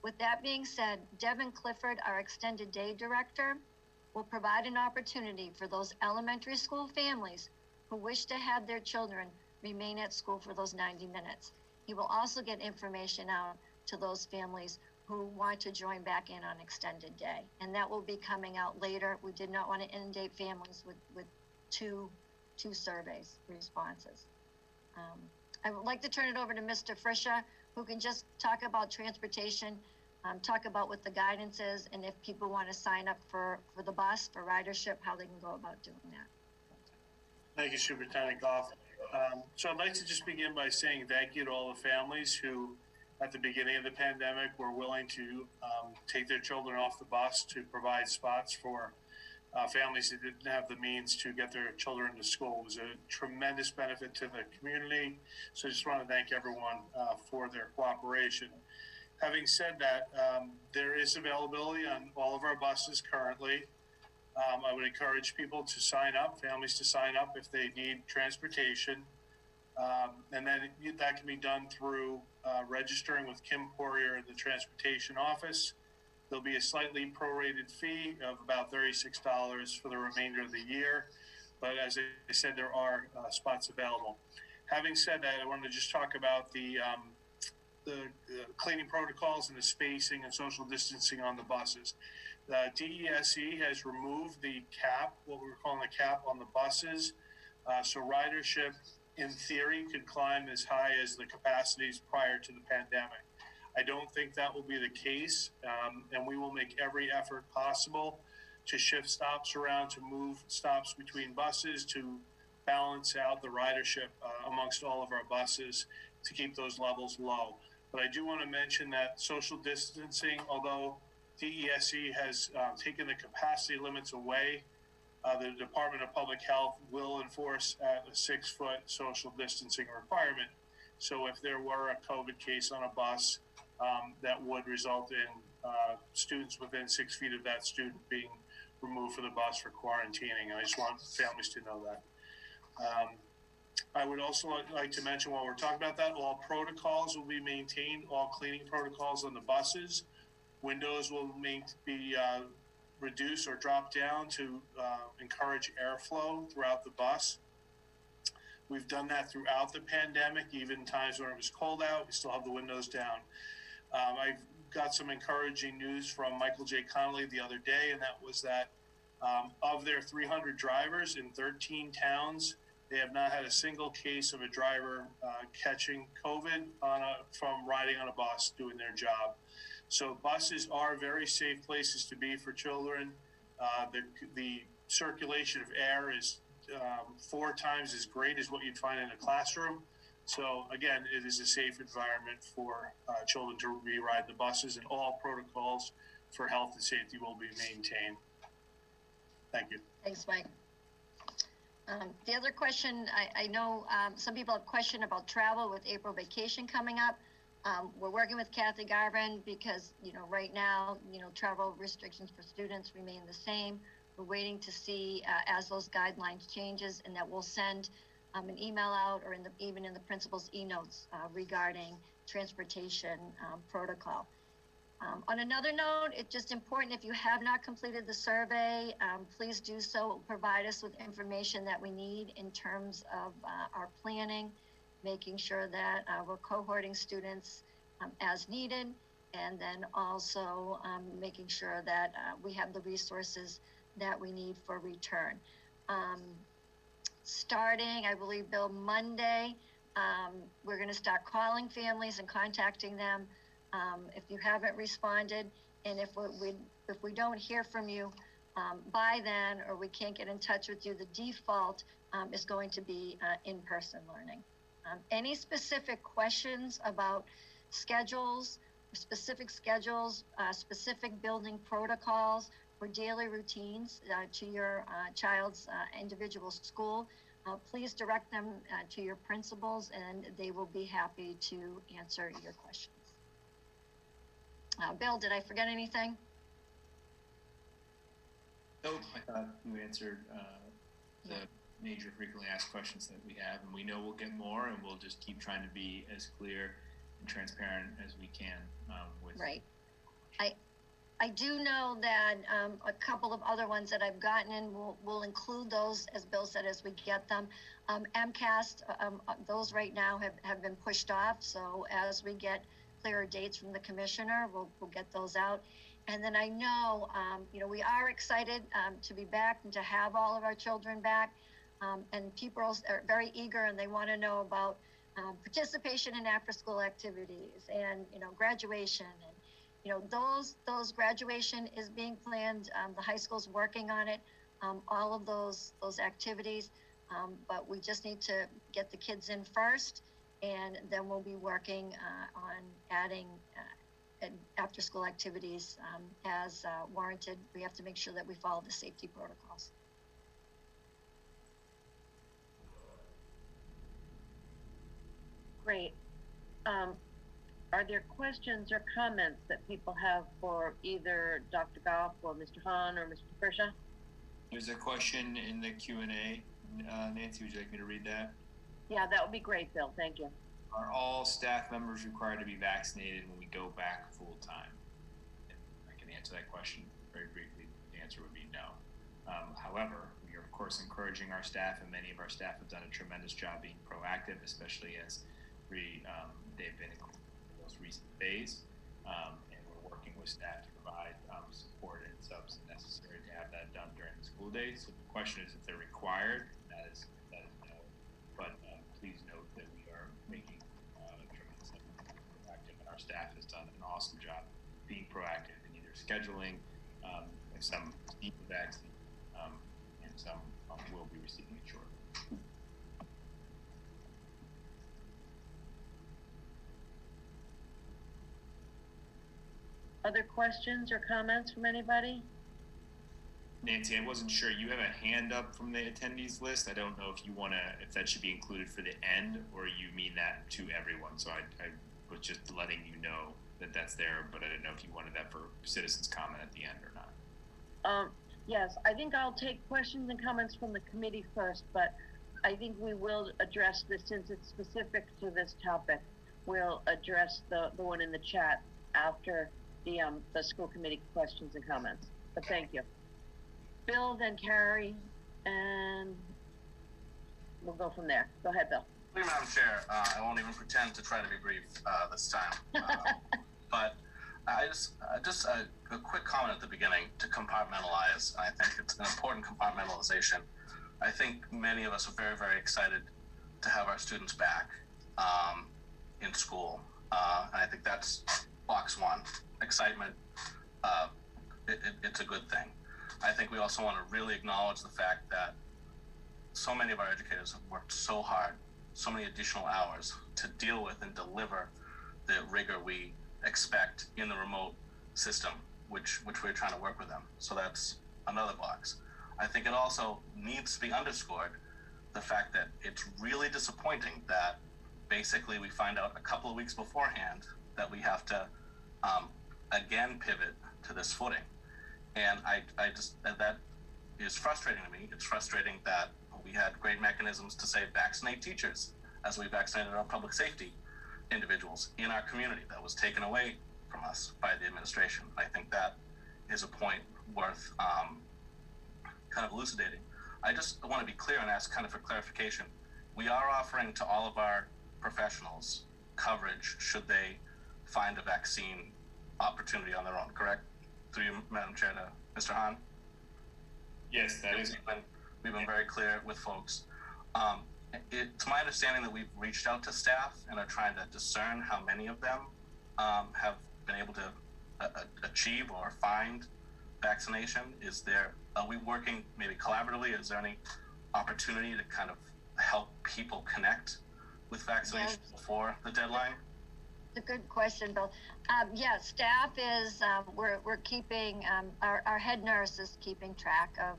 With that being said, Devin Clifford, our extended day director, will provide an opportunity for those elementary school families who wish to have their children remain at school for those 90 minutes. He will also get information out to those families who want to join back in on extended day. And that will be coming out later. We did not want to inundate families with two surveys responses. I would like to turn it over to Mr. Frisha, who can just talk about transportation, talk about what the guidance is, and if people want to sign up for the bus, for ridership, how they can go about doing that. Thank you, Superintendent Goff. So I'd like to just begin by saying thank you to all the families who, at the beginning of the pandemic, were willing to take their children off the bus to provide spots for families that didn't have the means to get their children to school. It was a tremendous benefit to the community. So I just want to thank everyone for their cooperation. Having said that, there is availability on all of our buses currently. I would encourage people to sign up, families to sign up if they need transportation. And then that can be done through registering with Kim Poirier in the transportation office. There'll be a slightly prorated fee of about $36 for the remainder of the year. But as I said, there are spots available. Having said that, I wanted to just talk about the the cleaning protocols and the spacing and social distancing on the buses. The DESE has removed the cap, what we're calling the cap on the buses. So ridership, in theory, could climb as high as the capacities prior to the pandemic. I don't think that will be the case, and we will make every effort possible to shift stops around, to move stops between buses, to balance out the ridership amongst all of our buses to keep those levels low. But I do want to mention that social distancing, although DESE has taken the capacity limits away, the Department of Public Health will enforce a 6-foot social distancing requirement. So if there were a COVID case on a bus, that would result in students within 6 feet of that student being removed from the bus for quarantining. And I just want families to know that. I would also like to mention, while we're talking about that, all protocols will be maintained, all cleaning protocols on the buses. Windows will be reduced or dropped down to encourage airflow throughout the bus. We've done that throughout the pandemic, even times when it was cold out, we still have the windows down. I've got some encouraging news from Michael J. Connolly the other day, and that was that of their 300 drivers in 13 towns, they have not had a single case of a driver catching COVID from riding on a bus doing their job. So buses are very safe places to be for children. The circulation of air is 4 times as great as what you'd find in a classroom. So again, it is a safe environment for children to ride the buses, and all protocols for health and safety will be maintained. Thank you. Thanks, Mike. The other question, I know some people have questioned about travel with April vacation coming up. We're working with Kathy Garvin because, right now, travel restrictions for students remain the same. We're waiting to see as those guidelines changes, and that we'll send an email out, or even in the principal's e-notes regarding transportation protocol. On another note, it's just important, if you have not completed the survey, please do so. It will provide us with information that we need in terms of our planning, making sure that we're cohorting students as needed, and then also making sure that we have the resources that we need for return. Starting, I believe, Bill, Monday, we're going to start calling families and contacting them. If you haven't responded, and if we don't hear from you by then, or we can't get in touch with you, the default is going to be in-person learning. Any specific questions about schedules, specific building protocols, or daily routines to your child's individual school, please direct them to your principals, and they will be happy to answer your questions. Bill, did I forget anything? Nope, I thought you answered the major frequently asked questions that we have, and we know we'll get more, and we'll just keep trying to be as clear and transparent as we can with. Right. I do know that a couple of other ones that I've gotten in, we'll include those, as Bill said, as we get them. MCAS, those right now have been pushed off, so as we get clearer dates from the commissioner, we'll get those out. And then I know, we are excited to be back and to have all of our children back. And people are very eager, and they want to know about participation in after-school activities and, graduation. And, those graduation is being planned. The high school's working on it, all of those activities. But we just need to get the kids in first, and then we'll be working on adding after-school activities as warranted. We have to make sure that we follow the safety protocols. Great. Are there questions or comments that people have for either Dr. Goff or Mr. Hahn or Mr. Kershaw? There's a question in the Q&A. Nancy, would you like me to read that? Yeah, that would be great, Bill. Thank you. Are all staff members required to be vaccinated when we go back full time? And I can answer that question very briefly. The answer would be no. However, we are of course encouraging our staff, and many of our staff have done a tremendous job being proactive, especially as they've been most recent phase, and we're working with staff to provide support and subs necessary to have that done during the school day. So the question is if they're required. That is no. But please note that we are making tremendous effort to be proactive, and our staff has done an awesome job being proactive in either scheduling, and some receive the vaccine, and some will be receiving it shortly. Other questions or comments from anybody? Nancy, I wasn't sure. You have a hand up from the attendees list. I don't know if you want to, if that should be included for the end, or you mean that to everyone. So I was just letting you know that that's there, but I didn't know if you wanted that for citizens' comment at the end or not. Yes, I think I'll take questions and comments from the committee first, but I think we will address this since it's specific to this topic. We'll address the one in the chat after the school committee questions and comments. But thank you. Bill, then Carrie, and we'll go from there. Go ahead, Bill. Thank you, Madam Chair. I won't even pretend to try to be brief this time. But I just a quick comment at the beginning to compartmentalize. I think it's an important compartmentalization. I think many of us are very, very excited to have our students back in school. And I think that's box one. Excitement, it's a good thing. I think we also want to really acknowledge the fact that so many of our educators have worked so hard, so many additional hours to deal with and deliver the rigor we expect in the remote system, which we're trying to work with them. So that's another box. I think it also needs to be underscored the fact that it's really disappointing that basically we find out a couple of weeks beforehand that we have to again pivot to this footing. And I just, that is frustrating to me. It's frustrating that we had great mechanisms to say vaccinate teachers as we vaccinated our public safety individuals in our community. That was taken away from us by the administration. I think that is a point worth kind of elucidating. I just want to be clear and ask kind of for clarification. We are offering to all of our professionals coverage should they find a vaccine opportunity on their own, correct? Through you, Madam Chair, to Mr. Hahn? Yes, that is. We've been very clear with folks. It's my understanding that we've reached out to staff and are trying to discern how many of them have been able to achieve or find vaccination. Are we working maybe collaboratively? Is there any opportunity to kind of help people connect with vaccination before the deadline? A good question, Bill. Yes, staff is, we're keeping, our head nurse is keeping track of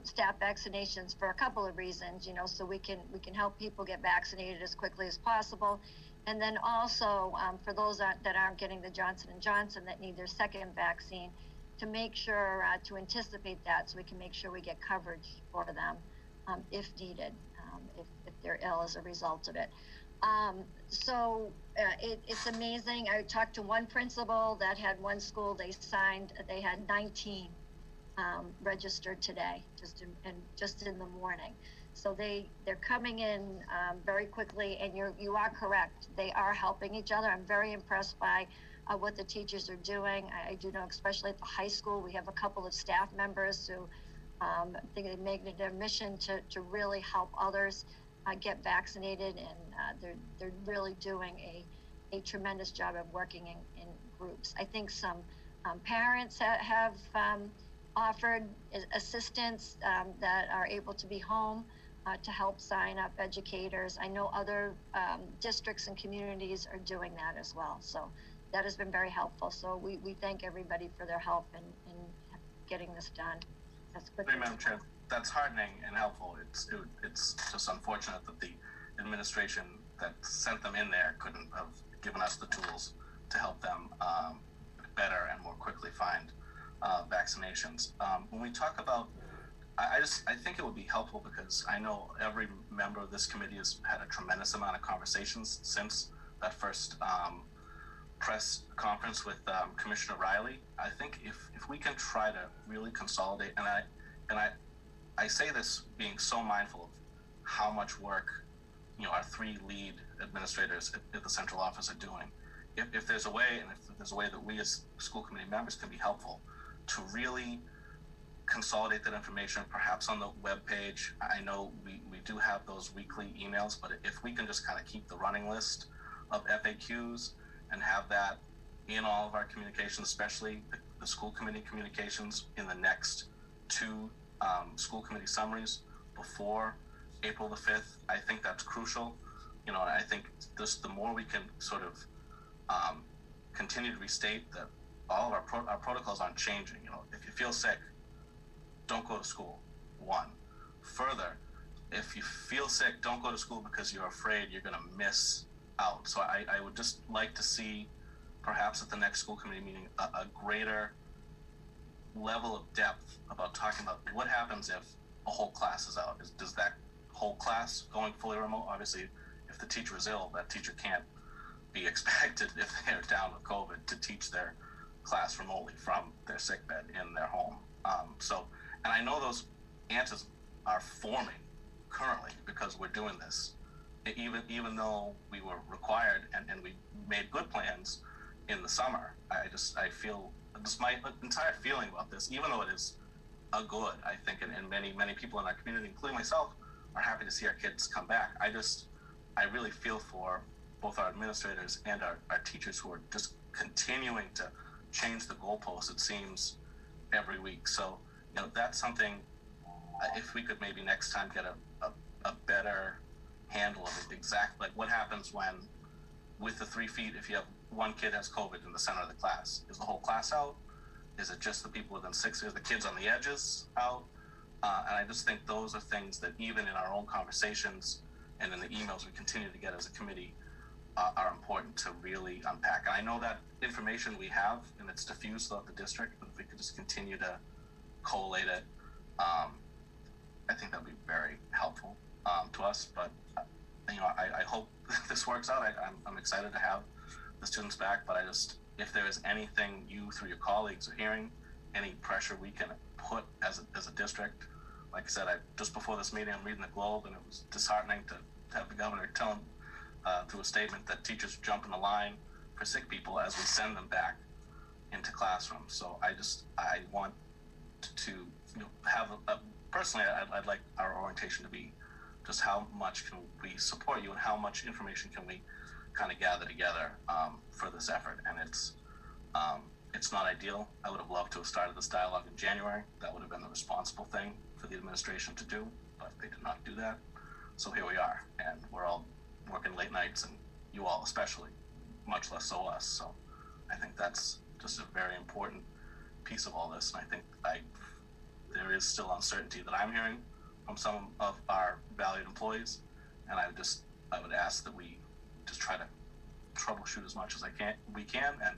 staff vaccinations for a couple of reasons, so we can help people get vaccinated as quickly as possible. And then also for those that aren't getting the Johnson & Johnson that need their second vaccine, to make sure, to anticipate that so we can make sure we get coverage for them if needed, if they're ill as a result of it. It's amazing. I talked to one principal that had one school they had 19 registered today, just in the morning. So they're coming in very quickly, and you are correct. They are helping each other. I'm very impressed by what the teachers are doing. I do know, especially at the high school, we have a couple of staff members who I think they make it their mission to really help others get vaccinated, and they're really doing a tremendous job of working in groups. I think some parents have offered assistance that are able to be home to help sign up educators. I know other districts and communities are doing that as well. So that has been very helpful. So we thank everybody for their help in getting this done as quickly as Madam Chair, that's heartening and helpful. It's just unfortunate that the administration that sent them in there couldn't have given us the tools to help them better and more quickly find vaccinations. When we talk about, I think it would be helpful because I know every member of this committee has had a tremendous amount of conversations since that first press conference with Commissioner Riley. I think if we can try to really consolidate, and I say this being so mindful of how much work our three lead administrators at the central office are doing. if there's a way, and if there's a way that we as school committee members can be helpful to really consolidate that information, perhaps on the webpage. I know we do have those weekly emails, but if we can just kind of keep the running list of FAQs and have that in all of our communications, especially the school committee communications in the next 2 school committee summaries before April the 5th, I think that's crucial. You know, I think the more we can sort of continue to restate that all of our protocols aren't changing. You know, if you feel sick, don't go to school. 1. Further, if you feel sick, don't go to school because you're afraid you're going to miss out. So I would just like to see, perhaps at the next school committee meeting, a greater level of depth about talking about what happens if a whole class is out. Does that whole class going fully remote? Obviously, if the teacher is ill, that teacher can't be expected, if they're down with COVID, to teach their class remotely from their sick bed in their home. And I know those answers are forming currently because we're doing this, even though we were required and we made good plans in the summer. I feel just my entire feeling about this, even though it is a good, I think, and many people in our community, including myself, are happy to see our kids come back. I really feel for both our administrators and our teachers who are just continuing to change the goalposts, it seems, every week. So, you know, that's something, if we could maybe next time get a better handle of exact, like what happens when, with the 3 feet, if you have one kid has COVID in the center of the class, is the whole class out? Is it just the people within 6 years, the kids on the edges out? And I just think those are things that even in our own conversations and in the emails we continue to get as a committee are important to really unpack. And I know that information we have, and it's diffused throughout the district, but if we could just continue to collate it, I think that would be very helpful to us. But you know, I hope this works out. I'm excited to have the students back, but if there is anything you through your colleagues are hearing, any pressure we can put as a district. Like I said, just before this meeting, I'm reading the Globe, and it was disheartening to have the governor tell him through a statement that teachers jump in the line for sick people as we send them back into classrooms. So I want to have personally, I'd like our orientation to be just how much can we support you and how much information can we kind of gather together for this effort. And it's not ideal. I would have loved to have started this dialogue in January. That would have been the responsible thing for the administration to do, but they did not do that. So here we are, and we're all working late nights, and you all especially, much less so us. So I think that's just a very important piece of all this. And I think there is still uncertainty that I'm hearing from some of our valued employees, and I would ask that we just try to troubleshoot as much as we can, and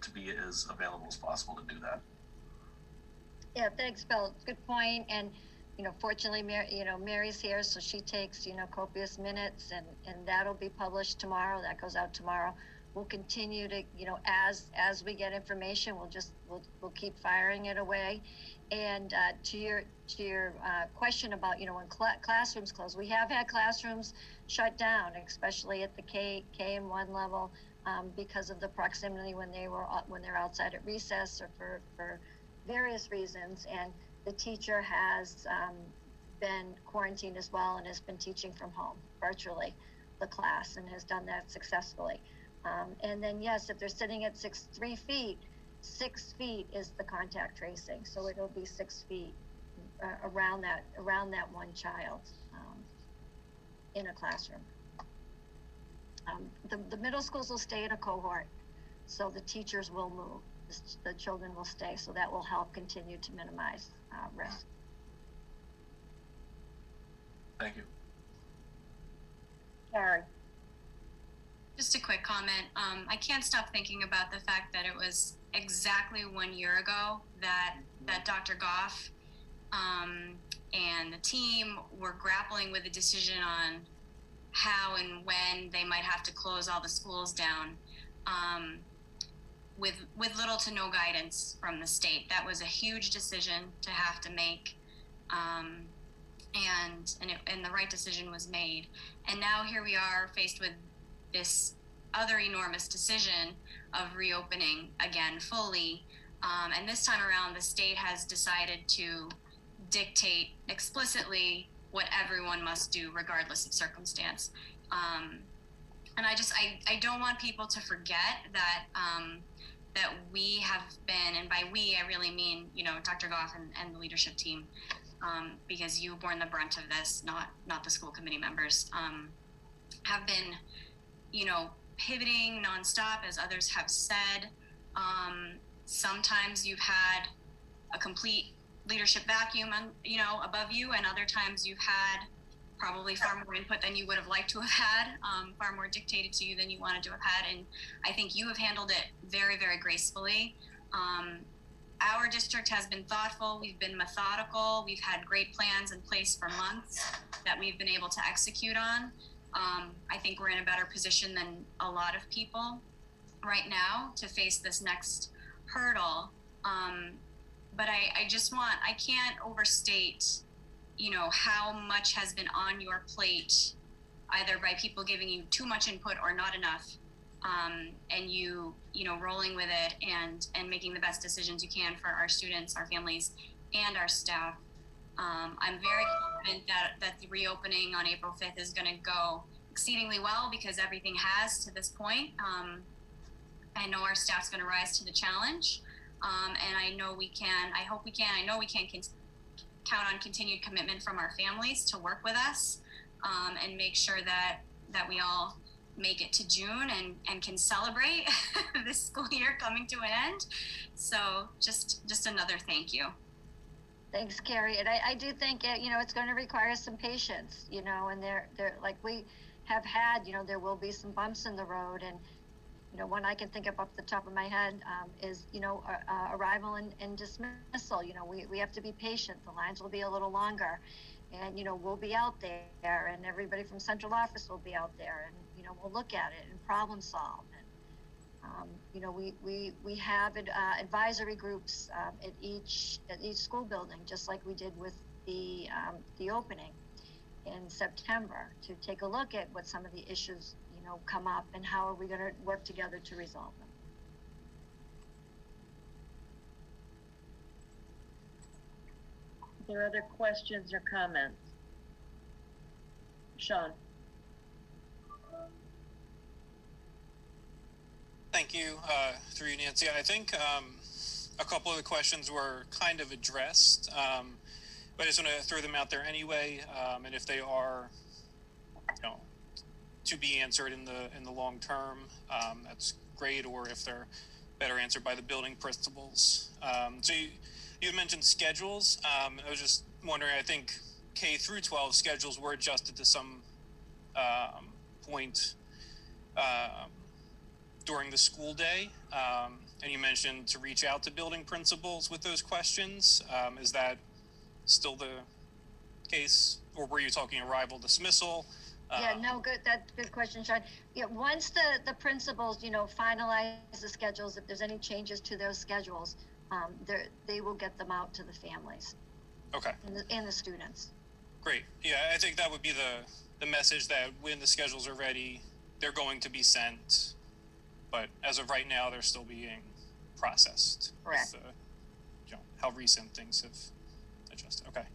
to be as available as possible to do that. Yeah, thanks, Bill. Good point. And fortunately, Mary's here, so she takes copious minutes, and that'll be published tomorrow. That goes out tomorrow. We'll continue to as we get information, we'll keep firing it away. And to your question about when classrooms close, we have had classrooms shut down, especially at the KM1 level, because of the proximity when they're outside at recess or for various reasons. And the teacher has been quarantined as well and has been teaching from home virtually the class and has done that successfully. And then yes, if they're sitting at 3 feet, 6 feet is the contact tracing. So it'll be 6 feet around that one child in a classroom. The middle schools will stay in a cohort, so the teachers will move. The children will stay, so that will help continue to minimize risk. Thank you. Carrie. Just a quick comment. I can't stop thinking about the fact that it was exactly 1 year ago that Dr. Goff and the team were grappling with a decision on how and when they might have to close all the schools down, with little to no guidance from the state. That was a huge decision to have to make, and the right decision was made. And now here we are faced with this other enormous decision of reopening again fully. And this time around, the state has decided to dictate explicitly what everyone must do regardless of circumstance. And I don't want people to forget that that we have been, and by we I really mean, you know, Dr. Goff and the leadership team, because you've borne the brunt of this, not the school committee members, have been, you know, pivoting nonstop, as others have said. Sometimes you've had a complete leadership vacuum, you know, above you, and other times you've had probably far more input than you would have liked to have had, far more dictated to you than you wanted to have had. And I think you have handled it very, very gracefully. Our district has been thoughtful. We've been methodical. We've had great plans in place for months that we've been able to execute on. I think we're in a better position than a lot of people right now to face this next hurdle. But I can't overstate, you know, how much has been on your plate, either by people giving you too much input or not enough, and you know, rolling with it and making the best decisions you can for our students, our families, and our staff. I'm very confident that the reopening on April 5th is going to go exceedingly well, because everything has to this point. I know our staff's going to rise to the challenge, and I know we can. I hope we can. I know we can count on continued commitment from our families to work with us, and make sure that we all make it to June and can celebrate this school year coming to an end. So just another thank you. Thanks, Carrie. And I do think you know, it's going to require some patience, you know, and they're like we have had, you know, there will be some bumps in the road. And, you know, one I can think of off the top of my head is, you know, arrival and dismissal. You know, we have to be patient. The lines will be a little longer, and, you know, we'll be out there, and everybody from central office will be out there, and, you know, we'll look at it and problem solve. And, you know, we have advisory groups at each school building, just like we did with the opening in September, to take a look at what some of the issues, you know, come up, and how are we going to work together to resolve them. Are there other questions or comments? Sean. Thank you, through you, Nancy. I think a couple of the questions were kind of addressed, but I just want to throw them out there anyway. And if they are, you know, to be answered in the long term, that's great. Or if they're better answered by the building principals. So you had mentioned schedules. I was just wondering, I think K through 12 schedules were adjusted to some point during the school day. And you mentioned to reach out to building principals with those questions. Is that still the case? Or were you talking arrival, dismissal? Yeah, no, good. That's a good question, Sean. Yeah, once the principals, you know, finalize the schedules, if there's any changes to those schedules, they will get them out to the families. Okay. And the students. Great. Yeah, I think that would be the message, that when the schedules are ready, they're going to be sent. But as of right now, they're still being processed. Correct. With, you know, how recent things have adjusted. Okay.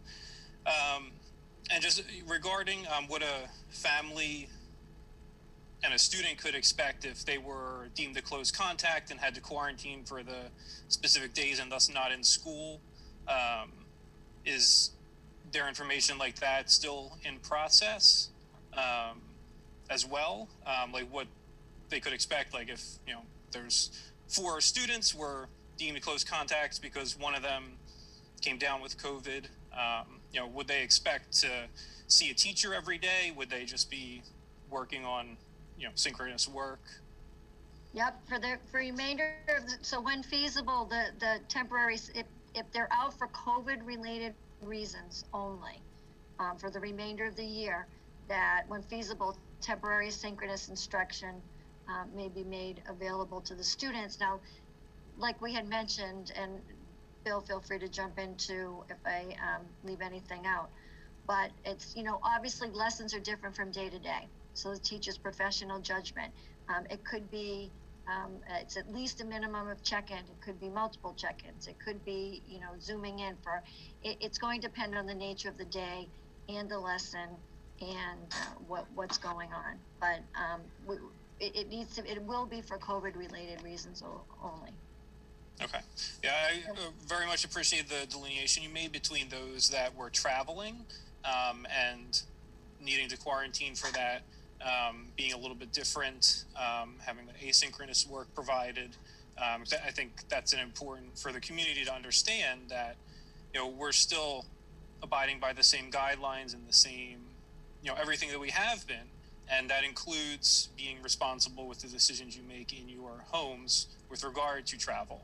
And just regarding what a family and a student could expect if they were deemed a close contact and had to quarantine for the specific days and thus not in school, is there information like that still in process as well? Like what they could expect, like if, you know, there's 4 students were deemed close contacts because one of them came down with COVID, you know, would they expect to see a teacher every day? Would they just be working on, you know, synchronous work? Yep, for remainder of so when feasible, the temporary, if they're out for COVID related reasons only, for the remainder of the year, that when feasible, temporary synchronous instruction may be made available to the students. Now, like we had mentioned, and Bill, feel free to jump into if I leave anything out. but it's, obviously lessons are different from day to day. So the teacher's professional judgment. It could be, it's at least a minimum of check-in. It could be multiple check-ins. It could be, zooming in for, it's going to depend on the nature of the day and the lesson and what's going on. But it will be for COVID-related reasons only. Okay. Yeah, I very much appreciate the delineation you made between those that were traveling and needing to quarantine for that, being a little bit different, having the asynchronous work provided. I think that's important for the community to understand that, we're still abiding by the same guidelines and the same, everything that we have been. And that includes being responsible with the decisions you make in your homes with regard to travel.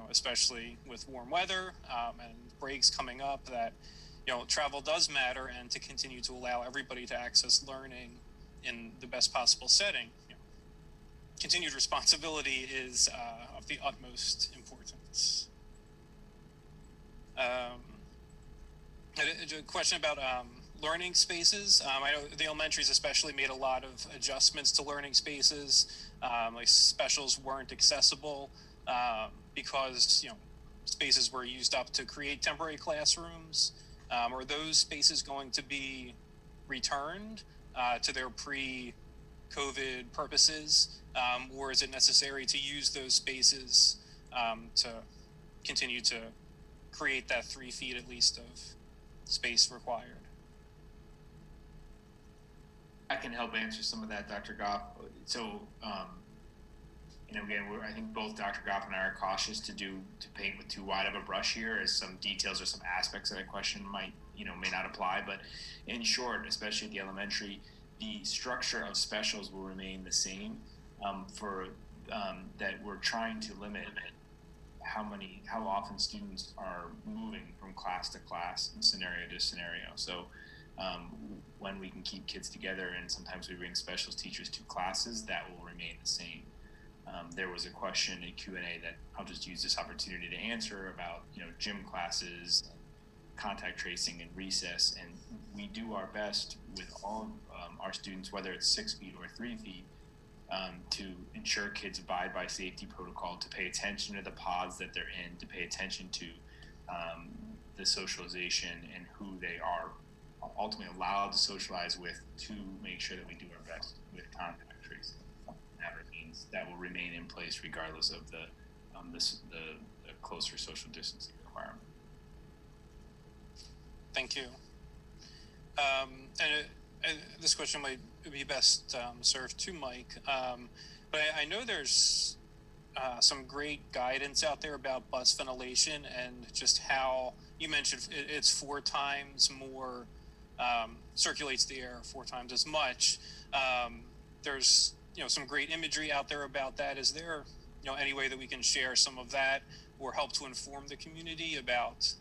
Especially with warm weather and breaks coming up, that travel does matter, and to continue to allow everybody to access learning in the best possible setting. Continued responsibility is of the utmost importance. A question about learning spaces. I know the elementaries especially made a lot of adjustments to learning spaces. Like specials weren't accessible. Because spaces were used up to create temporary classrooms. Are those spaces going to be returned to their pre-COVID purposes, or is it necessary to use those spaces to continue to create that 3 feet at least of space required? I can help answer some of that, Dr. Goff. So, again, I think both Dr. Goff and I are cautious to paint with too wide of a brush here, as some details or some aspects of that question may not apply. But in short, especially at the elementary, the structure of specials will remain the same. That we're trying to limit how often students are moving from class to class and scenario to scenario. So when we can keep kids together, and sometimes we bring specials teachers to classes, that will remain the same. There was a question in Q&A that I'll just use this opportunity to answer about, gym classes, contact tracing, and recess. And we do our best with all our students, whether it's 6 feet or 3 feet, to ensure kids abide by safety protocol, to pay attention to the pods that they're in, to pay attention to the socialization and who they are ultimately allowed to socialize with, to make sure that we do our best with contact tracing. That will remain in place regardless of the closer social distancing requirement. Thank you. And this question might be best served to Mike, but I know there's some great guidance out there about bus ventilation, and just how you mentioned it's 4 times more, circulates the air 4 times as much. There's some great imagery out there about that. Is there, any way that we can share some of that, or help to inform the community about,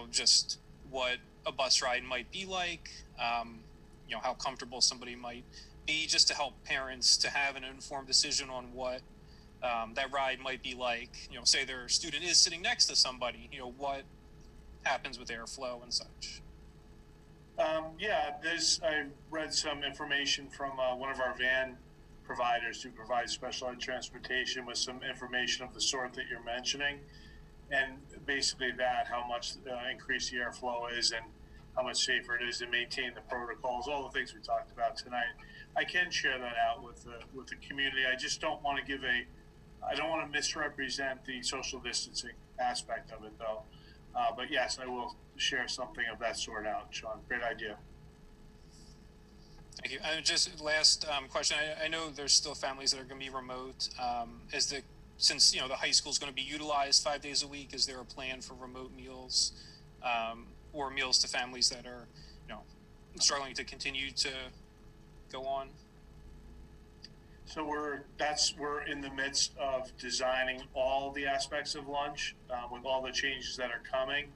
just what a bus ride might be like, how comfortable somebody might be, just to help parents to have an informed decision on what that ride might be like? Say their student is sitting next to somebody, what happens with airflow and such? I read some information from one of our van providers who provide special ed transportation, with some information of the sort that you're mentioning, and basically how much increased the airflow is, and how much safer it is to maintain the protocols, all the things we talked about tonight. I can share that out with the community. I just don't want to I don't want to misrepresent the social distancing aspect of it, though. But yes, I will share something of that sort out, Sean. Great idea. Thank you. Just last question. I know there's still families that are going to be remote. Since the high school is going to be utilized 5 days a week, is there a plan for remote meals, or meals to families that are struggling to continue to go on? So we're in the midst of designing all the aspects of lunch with all the changes that are coming.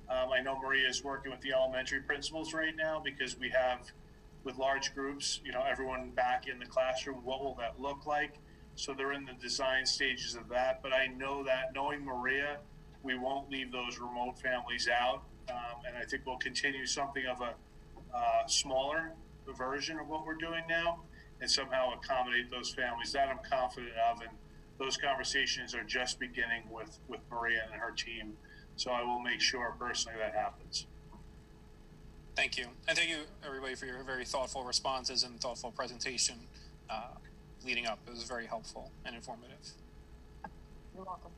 I know Maria is working with the elementary principals right now, because we have, with large groups, everyone back in the classroom. What will that look like? So they're in the design stages of that. But I know that, knowing Maria, we won't leave those remote families out. And I think we'll continue something of a smaller version of what we're doing now and somehow accommodate those families. That I'm confident of, and those conversations are just beginning with Maria and her team. So I will make sure personally that happens. Thank you. And thank you, everybody, for your very thoughtful responses and thoughtful presentation leading up. It was very helpful and informative. You're welcome.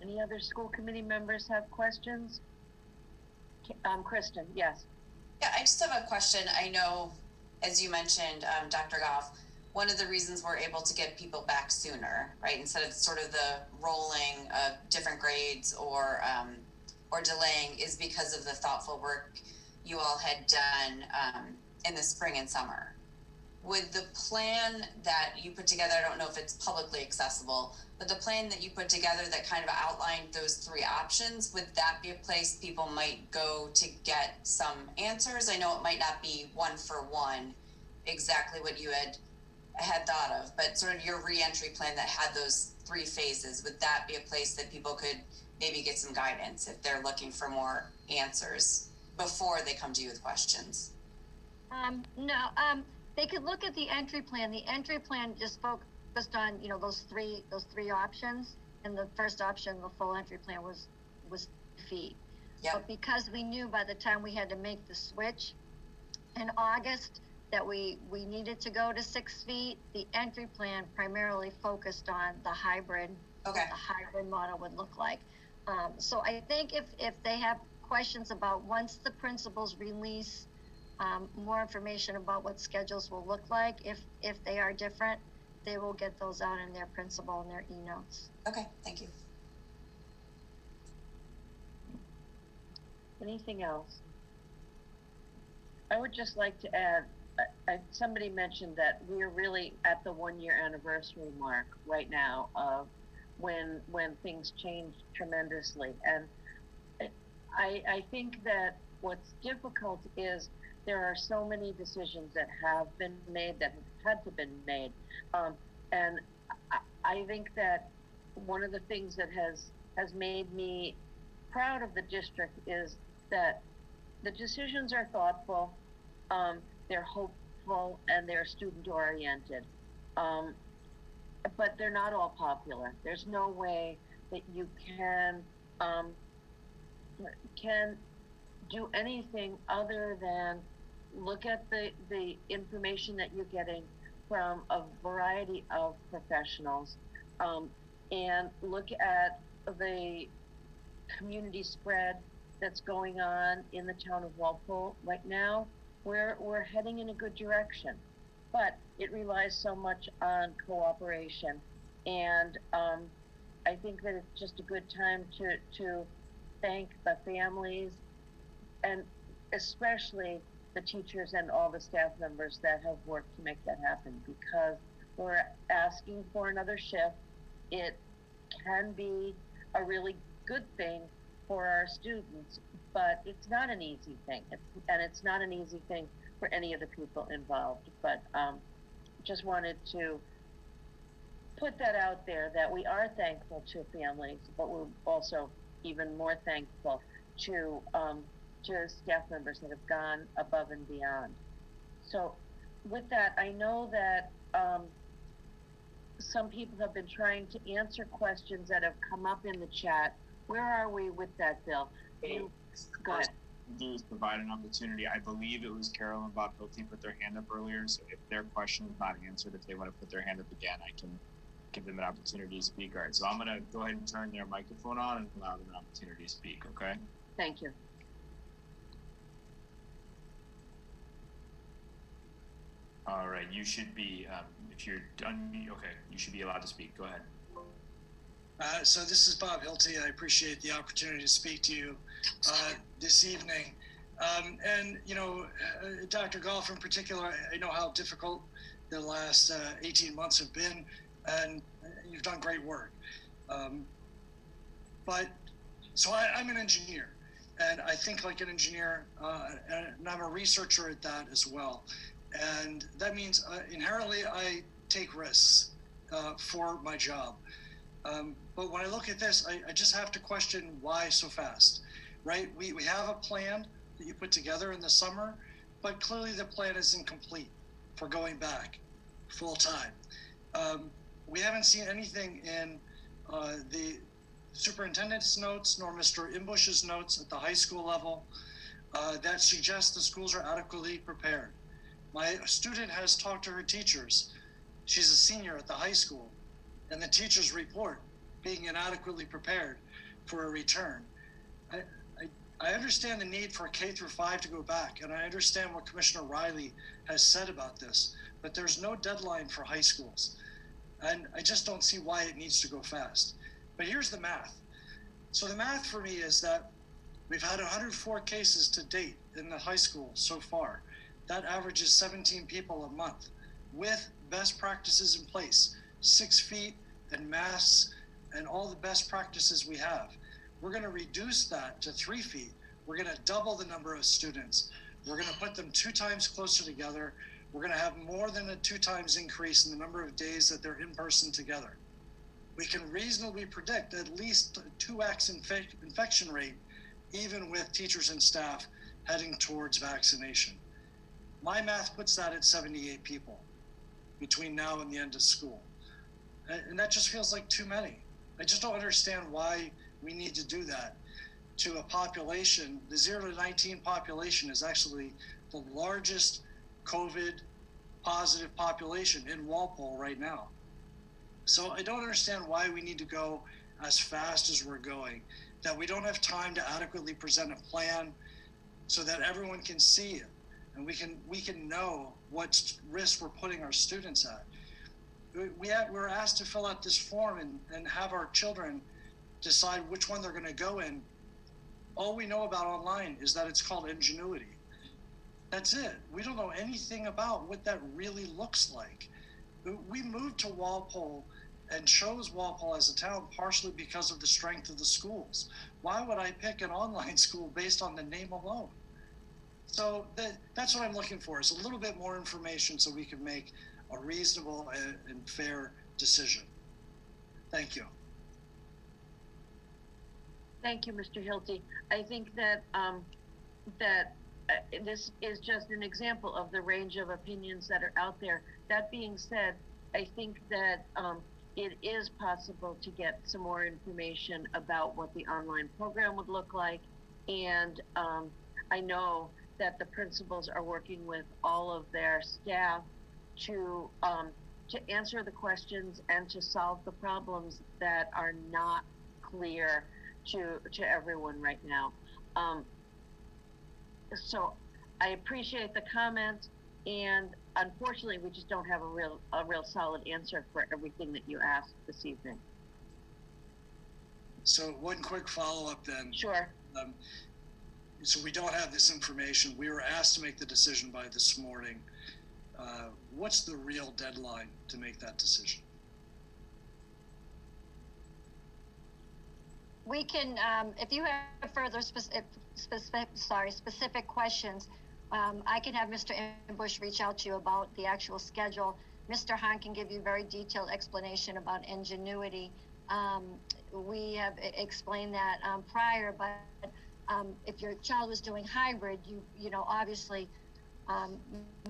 Any other school committee members have questions? Kristen, yes. Yeah, I just have a question. I know, as you mentioned, Dr. Goff, one of the reasons we're able to get people back sooner, right, instead of sort of the rolling of different grades or delaying, is because of the thoughtful work you all had done in the spring and summer. With the plan that you put together, I don't know if it's publicly accessible, but the plan that you put together that kind of outlined those three options, would that be a place people might go to get some answers? I know it might not be one for one exactly what you had thought of, but sort of your re-entry plan that had those three phases, would that be a place that people could maybe get some guidance if they're looking for more answers before they come to you with questions? No, they could look at the entry plan. The entry plan just focused on, you know, those three options. And the first option, the full entry plan, was feet. Yep. But because we knew by the time we had to make the switch in August that we needed to go to 6 feet, the entry plan primarily focused on the hybrid, okay, what the hybrid model would look like. So I think if they have questions about, once the principals release more information about what schedules will look like, if they are different, they will get those out in their principal and their e-notes. Okay, thank you. Anything else? I would just like to add, somebody mentioned that we're really at the 1-year anniversary mark right now of when things changed tremendously. And I think that what's difficult is there are so many decisions that have been made, that have had to been made. And I think that one of the things that has made me proud of the district is that the decisions are thoughtful, they're hopeful, and they're student oriented. But they're not all popular. There's no way that you can do anything other than look at the information that you're getting from a variety of professionals, and look at the community spread that's going on in the town of Walpole right now. We're heading in a good direction, but it relies so much on cooperation, and I think that it's just a good time to thank the families, and especially the teachers and all the staff members that have worked to make that happen, because we're asking for another shift. It can be a really good thing for our students, but it's not an easy thing. It's not an easy thing for any of the people involved. But just wanted to put that out there, that we are thankful to families, but we're also even more thankful to staff members that have gone above and beyond. So with that, I know that some people have been trying to answer questions that have come up in the chat. Where are we with that, Bill? Go ahead. Do is provide an opportunity. I believe it was Carol and Bob Hilty put their hand up earlier, so if their question is not answered, if they want to put their hand up again, I can give them an opportunity to speak. All right, so I'm going to go ahead and turn their microphone on and allow them an opportunity to speak, okay? Thank you. All right, you should be, if you're done, okay, you should be allowed to speak. Go ahead. So this is Bob Hilty. I appreciate the opportunity to speak to you this evening. And, you know, Dr. Goff in particular, I know how difficult the last 18 months have been, and you've done great work. But, so I'm an engineer, and I think like an engineer, and I'm a researcher at that as well. And that means inherently I take risks for my job. But when I look at this, I just have to question why so fast. right? We have a plan that you put together in the summer, but clearly the plan is incomplete for going back full time. We haven't seen anything in the superintendent's notes nor Mr. Imbush's notes at the high school level that suggests the schools are adequately prepared. My student has talked to her teachers. She's a senior at the high school, and the teachers report being inadequately prepared for a return. I understand the need for K through 5 to go back, and I understand what Commissioner Riley has said about this, but there's no deadline for high schools. And I just don't see why it needs to go fast. But here's the math. So the math for me is that we've had 104 cases to date in the high school so far. That averages 17 people a month with best practices in place, 6 feet and masks and all the best practices we have. We're going to reduce that to 3 feet. We're going to double the number of students. We're going to put them 2 times closer together. We're going to have more than a 2 times increase in the number of days that they're in person together. We can reasonably predict at least 2x infection rate, even with teachers and staff heading towards vaccination. My math puts that at 78 people between now and the end of school. And that just feels like too many. I just don't understand why we need to do that to a population. The 0 to 19 population is actually the largest COVID positive population in Walpole right now. So I don't understand why we need to go as fast as we're going, that we don't have time to adequately present a plan so that everyone can see it and we can know what risk we're putting our students at. We're asked to fill out this form and have our children decide which one they're going to go in. All we know about online is that it's called Ingenuity. That's it. We don't know anything about what that really looks like. We moved to Walpole and chose Walpole as a town partially because of the strength of the schools. Why would I pick an online school based on the name alone? So that's what I'm looking for, is a little bit more information so we can make a reasonable and fair decision. Thank you. Thank you, Mr. Hilty. I think that this is just an example of the range of opinions that are out there. That being said, I think that it is possible to get some more information about what the online program would look like. And I know that the principals are working with all of their staff to answer the questions and to solve the problems that are not clear to everyone right now. So I appreciate the comments, and unfortunately we just don't have a real solid answer for everything that you asked this evening. So one quick follow-up then. Sure. So we don't have this information. We were asked to make the decision by this morning. What's the real deadline to make that decision? We can, if you have further specific questions, I can have Mr. Imbush reach out to you about the actual schedule. Mr. Hahn can give you very detailed explanation about Ingenuity. We have explained that prior, but if your child was doing hybrid, you know, obviously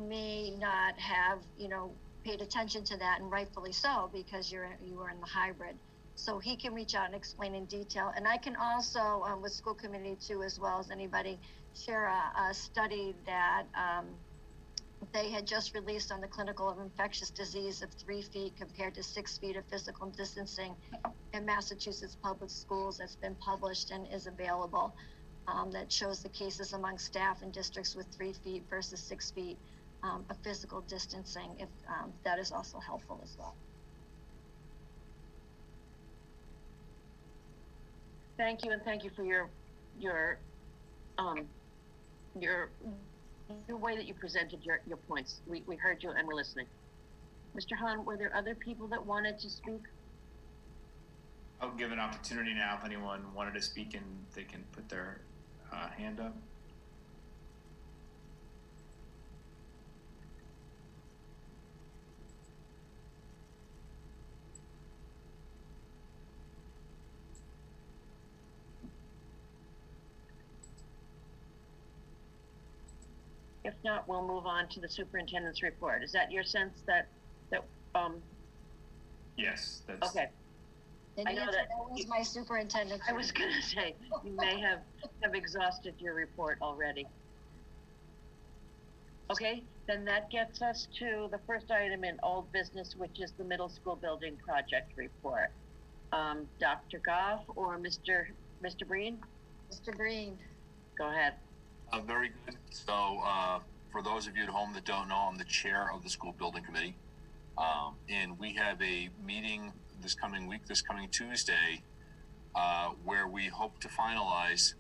may not have, you know, paid attention to that, and rightfully so, because you were in the hybrid. So he can reach out and explain in detail. And I can also, with school committee too, as well as anybody, share a study that they had just released on the clinical of infectious disease of 3 feet compared to 6 feet of physical distancing in Massachusetts public schools. That's been published and is available. That shows the cases among staff in districts with 3 feet versus 6 feet of physical distancing, if that is also helpful as well. Thank you, and thank you for your way that you presented your points. We heard you and we're listening. Mr. Hahn, were there other people that wanted to speak? I'll give an opportunity now if anyone wanted to speak, and they can put their hand up. If not, we'll move on to the superintendent's report. Is that your sense that, Yes, that's okay. And I know that that was my superintendent. I was gonna say, you may have exhausted your report already. Okay, then that gets us to the first item in old business, which is the middle school building project report. Dr. Goff or Mr. Breen? Mr. Breen. Go ahead. Very good. So, for those of you at home that don't know, I'm the chair of the school building committee. And we have a meeting this coming Tuesday, where we hope to finalize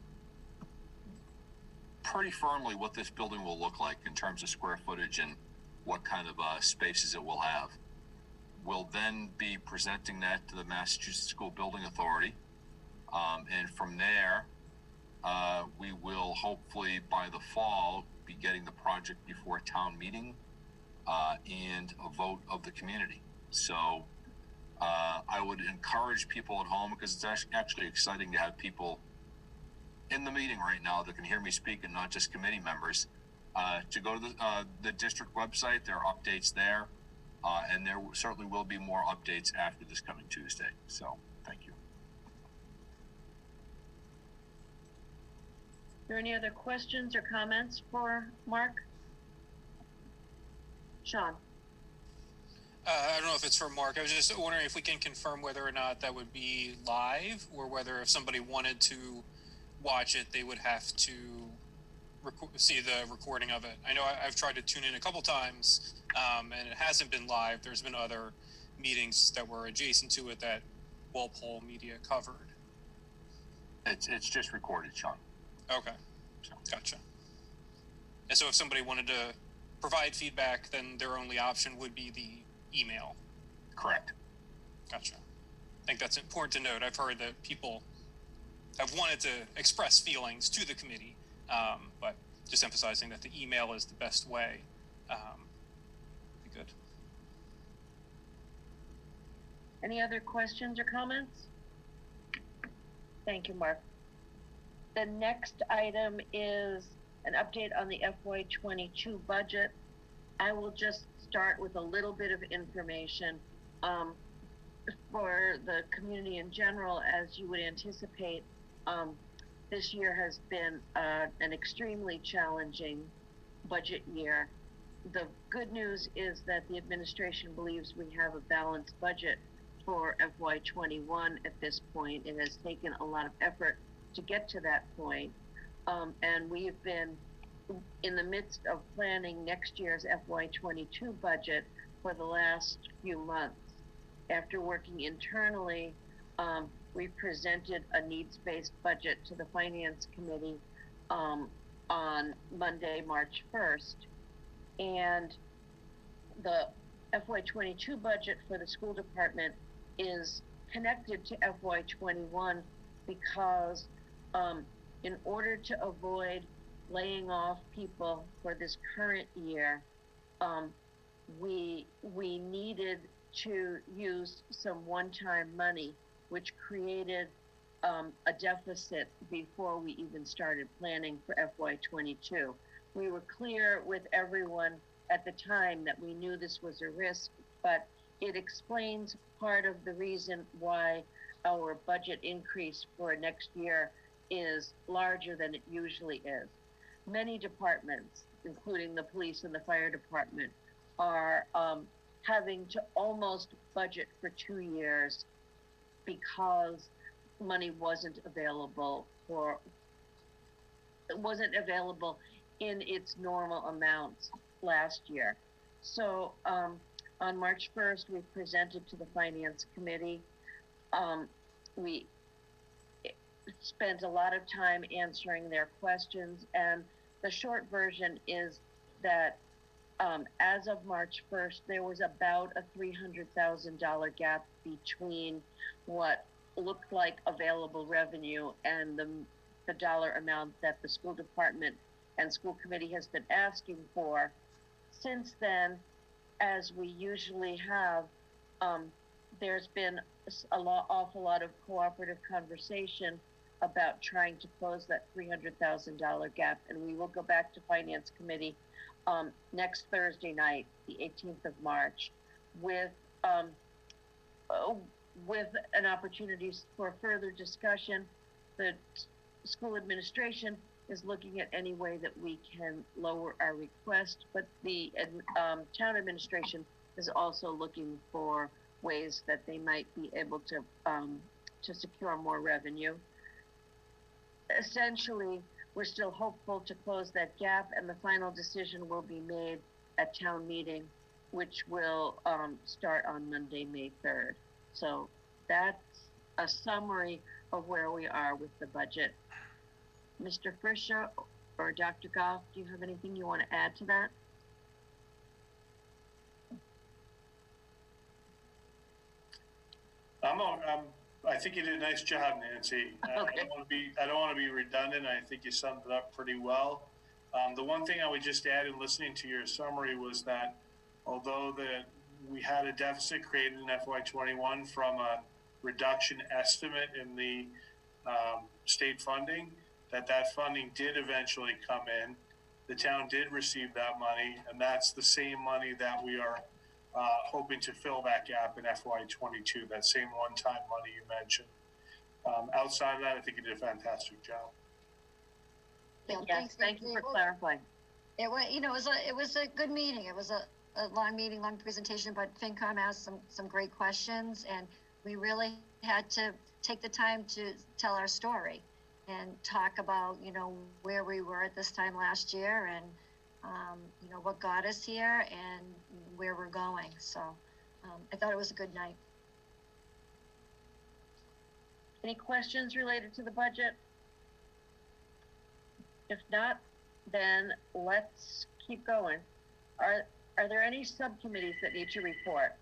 pretty firmly what this building will look like in terms of square footage and what kind of spaces it will have. We'll then be presenting that to the Massachusetts School Building Authority. And from there, we will hopefully by the fall be getting the project before town meeting and a vote of the community. So I would encourage people at home, because it's actually exciting to have people in the meeting right now that can hear me speak and not just committee members, to go to the district website. There are updates there, and there certainly will be more updates after this coming Tuesday. So thank you. Are there any other questions or comments for Mark? Sean? I don't know if it's for Mark. I was just wondering if we can confirm whether or not that would be live, or whether if somebody wanted to watch it, they would have to see the recording of it. I know I've tried to tune in a couple times, and it hasn't been live. There's been other meetings that were adjacent to it that Walpole Media covered. It's just recorded, Sean. Okay, gotcha. And so if somebody wanted to provide feedback, then their only option would be the email. Correct. Gotcha. I think that's important to note. I've heard that people have wanted to express feelings to the committee, but just emphasizing that the email is the best way. Be good. Any other questions or comments? Thank you, Mark. The next item is an update on the FY22 budget. I will just start with a little bit of information for the community in general. As you would anticipate, this year has been an extremely challenging budget year. The good news is that the administration believes we have a balanced budget for FY21 at this point. It has taken a lot of effort to get to that point. And we've been in the midst of planning next year's FY22 budget for the last few months. After working internally, we presented a needs-based budget to the Finance Committee on Monday, March 1st. And the FY22 budget for the school department is connected to FY21 because in order to avoid laying off people for this current year, we needed to use some one-time money, which created a deficit before we even started planning for FY22. We were clear with everyone at the time that we knew this was a risk, but it explains part of the reason why our budget increase for next year is larger than it usually is. Many departments, including the police and the fire department, are having to almost budget for 2 years because money wasn't available in its normal amounts last year. So on March 1st, we presented to the Finance Committee. We spent a lot of time answering their questions, and the short version is that as of March 1st, there was about a $300,000 gap between what looked like available revenue and the dollar amount that the school department and school committee has been asking for. Since then, as we usually have, there's been awful lot of cooperative conversation about trying to close that $300,000 gap, and we will go back to Finance Committee next Thursday night, the 18th of March, with an opportunity for further discussion. The school administration is looking at any way that we can lower our request, but the town administration is also looking for ways that they might be able to secure more revenue. Essentially, we're still hopeful to close that gap, and the final decision will be made at town meeting, which will start on Monday, May 3rd. So that's a summary of where we are with the budget. Mr. Frischer or Dr. Goff, do you have anything you want to add to that? I think you did a nice job, Nancy. Okay. I don't want to be redundant. I think you summed it up pretty well. The one thing I would just add in listening to your summary was that although we had a deficit created in FY21 from a reduction estimate in the state funding, that funding did eventually come in. The town did receive that money, and that's the same money that we are hoping to fill that gap in FY22, that same one-time money you mentioned. Outside of that, I think you did a fantastic job. Yeah, yes, thank you for clarifying. It was, it was a good meeting. It was a long meeting, long presentation, but FinCom asked some great questions, and we really had to take the time to tell our story and talk about, where we were at this time last year and, what got us here and where we're going. So I thought it was a good night. Any questions related to the budget? If not, then let's keep going. Are there any subcommittees that need to report?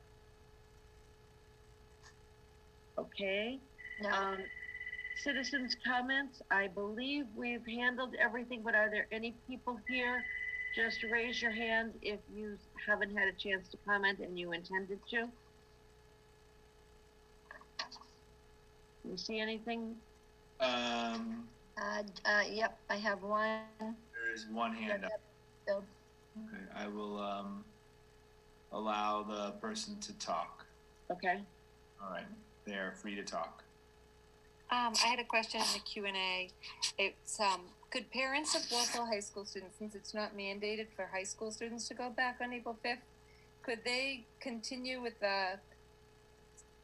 Okay. No. Citizens' comments, I believe we've handled everything, but are there any people here? Just raise your hand if you haven't had a chance to comment and you intended to. You see anything? Yep, I have one. There is one hand up. Bill. Okay, I will allow the person to talk. Okay. All right, they are free to talk. I had a question in the Q&A. It's could parents of Walpole High School students, since it's not mandated for high school students to go back on April 5th, could they continue with the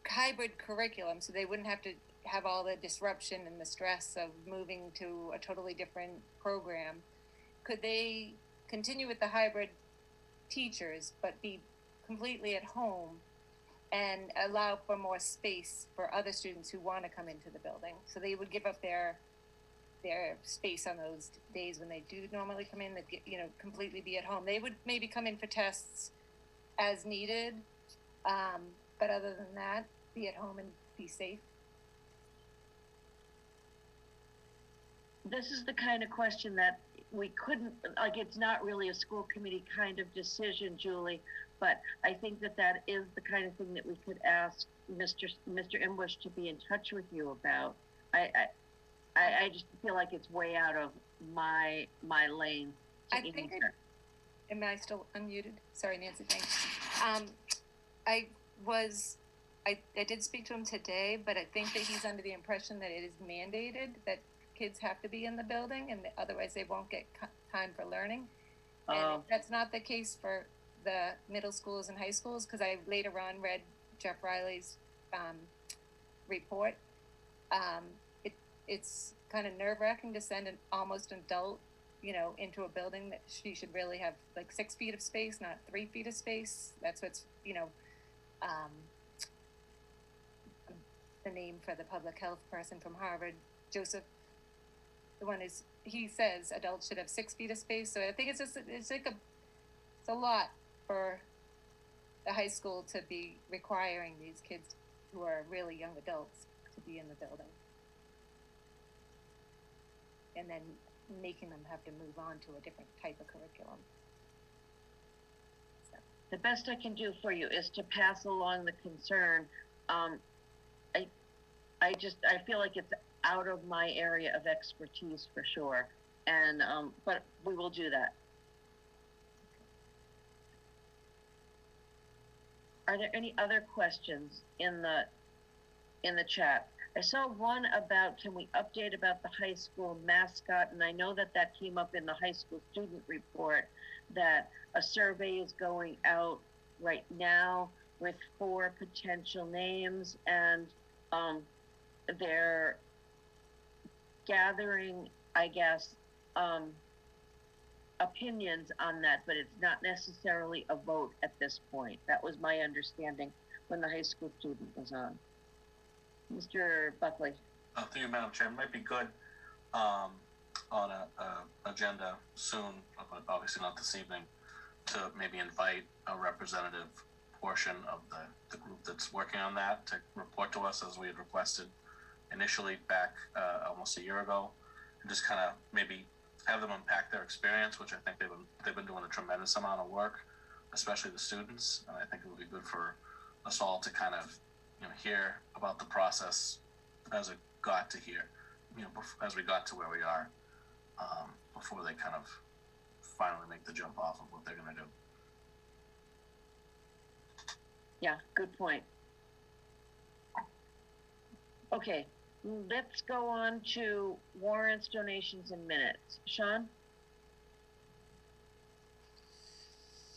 hybrid curriculum so they wouldn't have to have all the disruption and the stress of moving to a totally different program? Could they continue with the hybrid teachers but be completely at home and allow for more space for other students who want to come into the building? So they would give up their space on those days when they do normally come in, that completely be at home. They would maybe come in for tests as needed, but other than that, be at home and be safe. This is the kind of question that we couldn't, it's not really a school committee kind of decision, Julie, but I think that is the kind of thing that we could ask Mr. Imbush to be in touch with you about. I just feel like it's way out of my lane. I think am I still unmuted? Sorry, Nancy, thanks. I did speak to him today, but I think that he's under the impression that it is mandated that kids have to be in the building, and otherwise they won't get time for learning. And that's not the case for the middle schools and high schools, because I later on read Jeff Riley's report. It's kind of nerve-wracking to send an almost adult, into a building that she should really have like 6 feet of space, not 3 feet of space. That's what's, the name for the public health person from Harvard, Joseph. The one is, he says adults should have 6 feet of space. So I think it's a lot for the high school to be requiring these kids who are really young adults to be in the building. And then making them have to move on to a different type of curriculum. So. The best I can do for you is to pass along the concern. I feel like it's out of my area of expertise for sure. And, but we will do that. Are there any other questions in the chat? I saw one about, can we update about the high school mascot? And I know that that came up in the high school student report, that a survey is going out right now with 4 potential names, and they're gathering, I guess, opinions on that, but it's not necessarily a vote at this point. That was my understanding when the high school student was on. Mr. Buckley. Through you, Madam Chair, it might be good on a agenda soon, but obviously not this evening, to maybe invite a representative portion of the group that's working on that to report to us, as we had requested initially back almost a year ago, and just kind of maybe have them unpack their experience, which I think they've been doing a tremendous amount of work, especially the students, and I think it would be good for us all to kind of, you know, hear about the process as it got to here, you know, as we got to where we are, before they kind of finally make the jump off of what they're going to do. Yeah, good point. Okay, let's go on to warrants, donations, and minutes. Sean?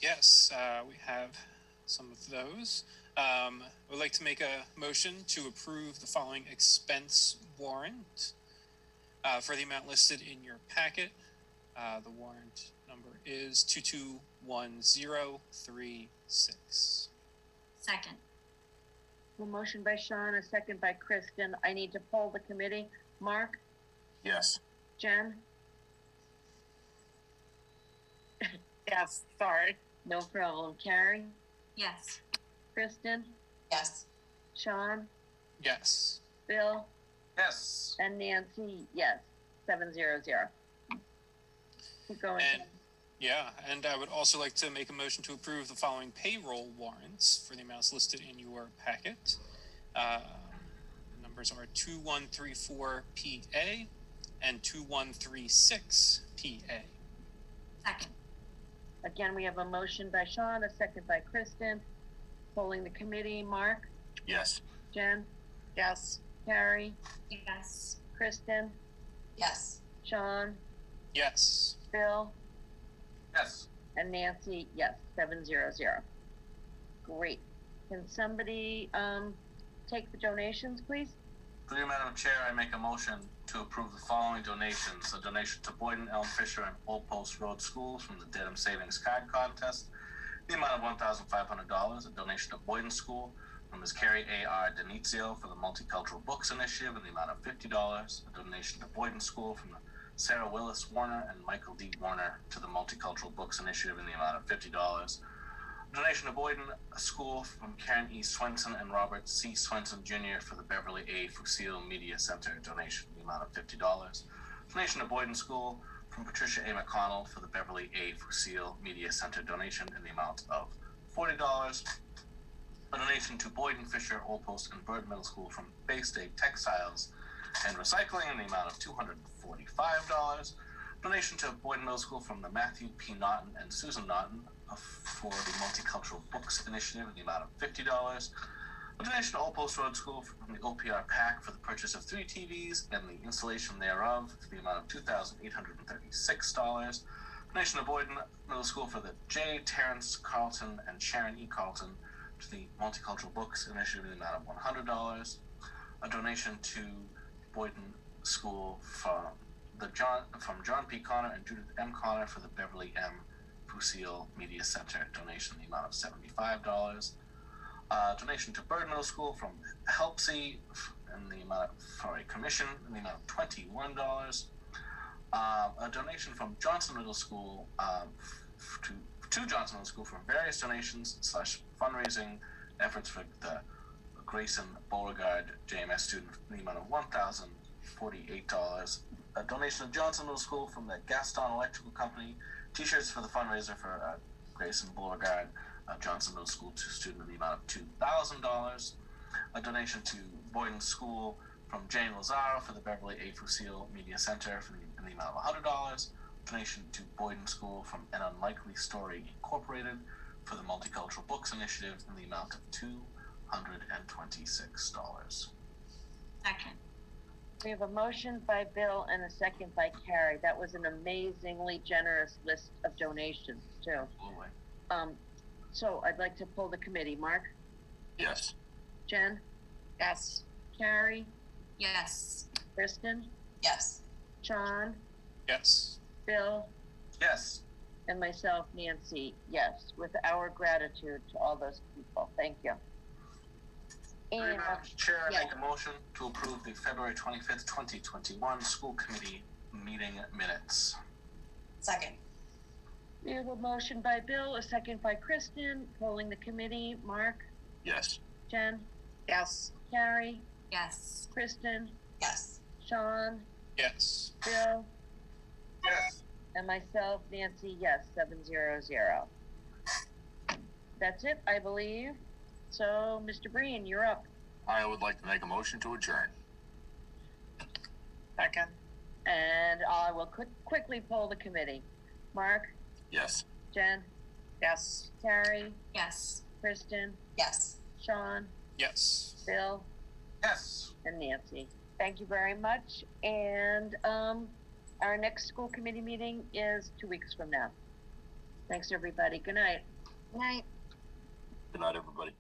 Yes, we have some of those. I would like to make a motion to approve the following expense warrant for the amount listed in your packet. The warrant number is 221036. Second. A motion by Sean, a second by Kristen. I need to poll the committee. Mark? Yes. Jen? Yes, sorry. No problem. Carrie? Yes. Kristen? Yes. Sean? Yes. Bill? Yes. And Nancy? Yes. 700. Keep going. Yeah, and I would also like to make a motion to approve the following payroll warrants for the amounts listed in your packet. The numbers are 2134 PA and 2136 PA. Second. Again, we have a motion by Sean, a second by Kristen. Polling the committee. Mark? Yes. Jen? Yes. Carrie? Yes. Kristen? Yes. Sean? Yes. Bill? Yes. And Nancy? Yes. 700. Great. Can somebody take the donations, please? Through you, Madam Chair, I make a motion to approve the following donations. A donation to Boyden, Elm Fisher, and Old Post Road Schools from the Dedham Savings Card Contest, the amount of $1,500. A donation to Boyden School from Ms. Carrie A.R. Denizio for the Multicultural Books Initiative in the amount of $50. A donation to Boyden School from Sarah Willis Warner and Michael D. Warner to the Multicultural Books Initiative in the amount of $50. A donation to Boyden School from Karen E. Swenson and Robert C. Swenson Jr. for the Beverly A. Fusil Media Center donation in the amount of $50. Donation to Boyden School from Patricia A. McConnell for the Beverly A. Fusil Media Center donation in the amount of $40. A donation to Boyden, Fisher, Old Post, and Bird Middle School from Bay State Textiles and Recycling in the amount of $245. Donation to Boyden Middle School from the Matthew P. Naughton and Susan Naughton for the Multicultural Books Initiative in the amount of $50. A donation to Old Post Road School from the OPR PAC for the purchase of 3 TVs and the installation thereof to the amount of $2,836. Donation to Boyden Middle School for the J. Terrence Carlton and Sharon E. Carlton to the Multicultural Books Initiative in the amount of $100. A donation to Boyden School from John P. Connor and Judith M. Connor for the Beverly M. Fusil Media Center donation in the amount of $75. Donation to Bird Middle School from Helpsy in the amount for a commission in the amount of $21. A donation from Johnson Middle School to Johnson Middle School for various donations / fundraising efforts for the Grayson Beauregard JMS student in the amount of $1,048. A donation to Johnson Middle School from the Gaston Electrical Company, t-shirts for the fundraiser for Grayson Beauregard Johnson Middle School student in the amount of $2,000. A donation to Boyden School from Jane Lazaro for the Beverly A. Fusil Media Center in the amount of $100. Donation to Boyden School from An Unlikely Story Incorporated for the Multicultural Books Initiative in the amount of $226. Second. We have a motion by Bill and a second by Carrie. That was an amazingly generous list of donations too. Absolutely. So I'd like to pull the committee. Mark? Yes. Jen? Yes. Carrie? Yes. Kristen? Yes. Sean? Yes. Bill? Yes. And myself, Nancy, yes, with our gratitude to all those people. Thank you. And, Madam Chair, I yeah. make a motion to approve the February 25th, 2021 school committee meeting minutes. Second. We have a motion by Bill, a second by Kristen, polling the committee. Mark? Yes. Jen? Yes. Carrie? Yes. Kristen? Yes. Sean? Yes. Bill? Yes. And myself, Nancy, yes, 700. That's it, I believe. So, Mr. Breen, you're up. I would like to make a motion to adjourn. Second. And I will quickly poll the committee. Mark? Yes. Jen? Yes. Carrie? Yes. Kristen? Yes. Sean? Yes. Bill? Yes. And Nancy. Thank you very much. And our next school committee meeting is 2 weeks from now. Thanks, everybody. Good night. Night. Good night, everybody.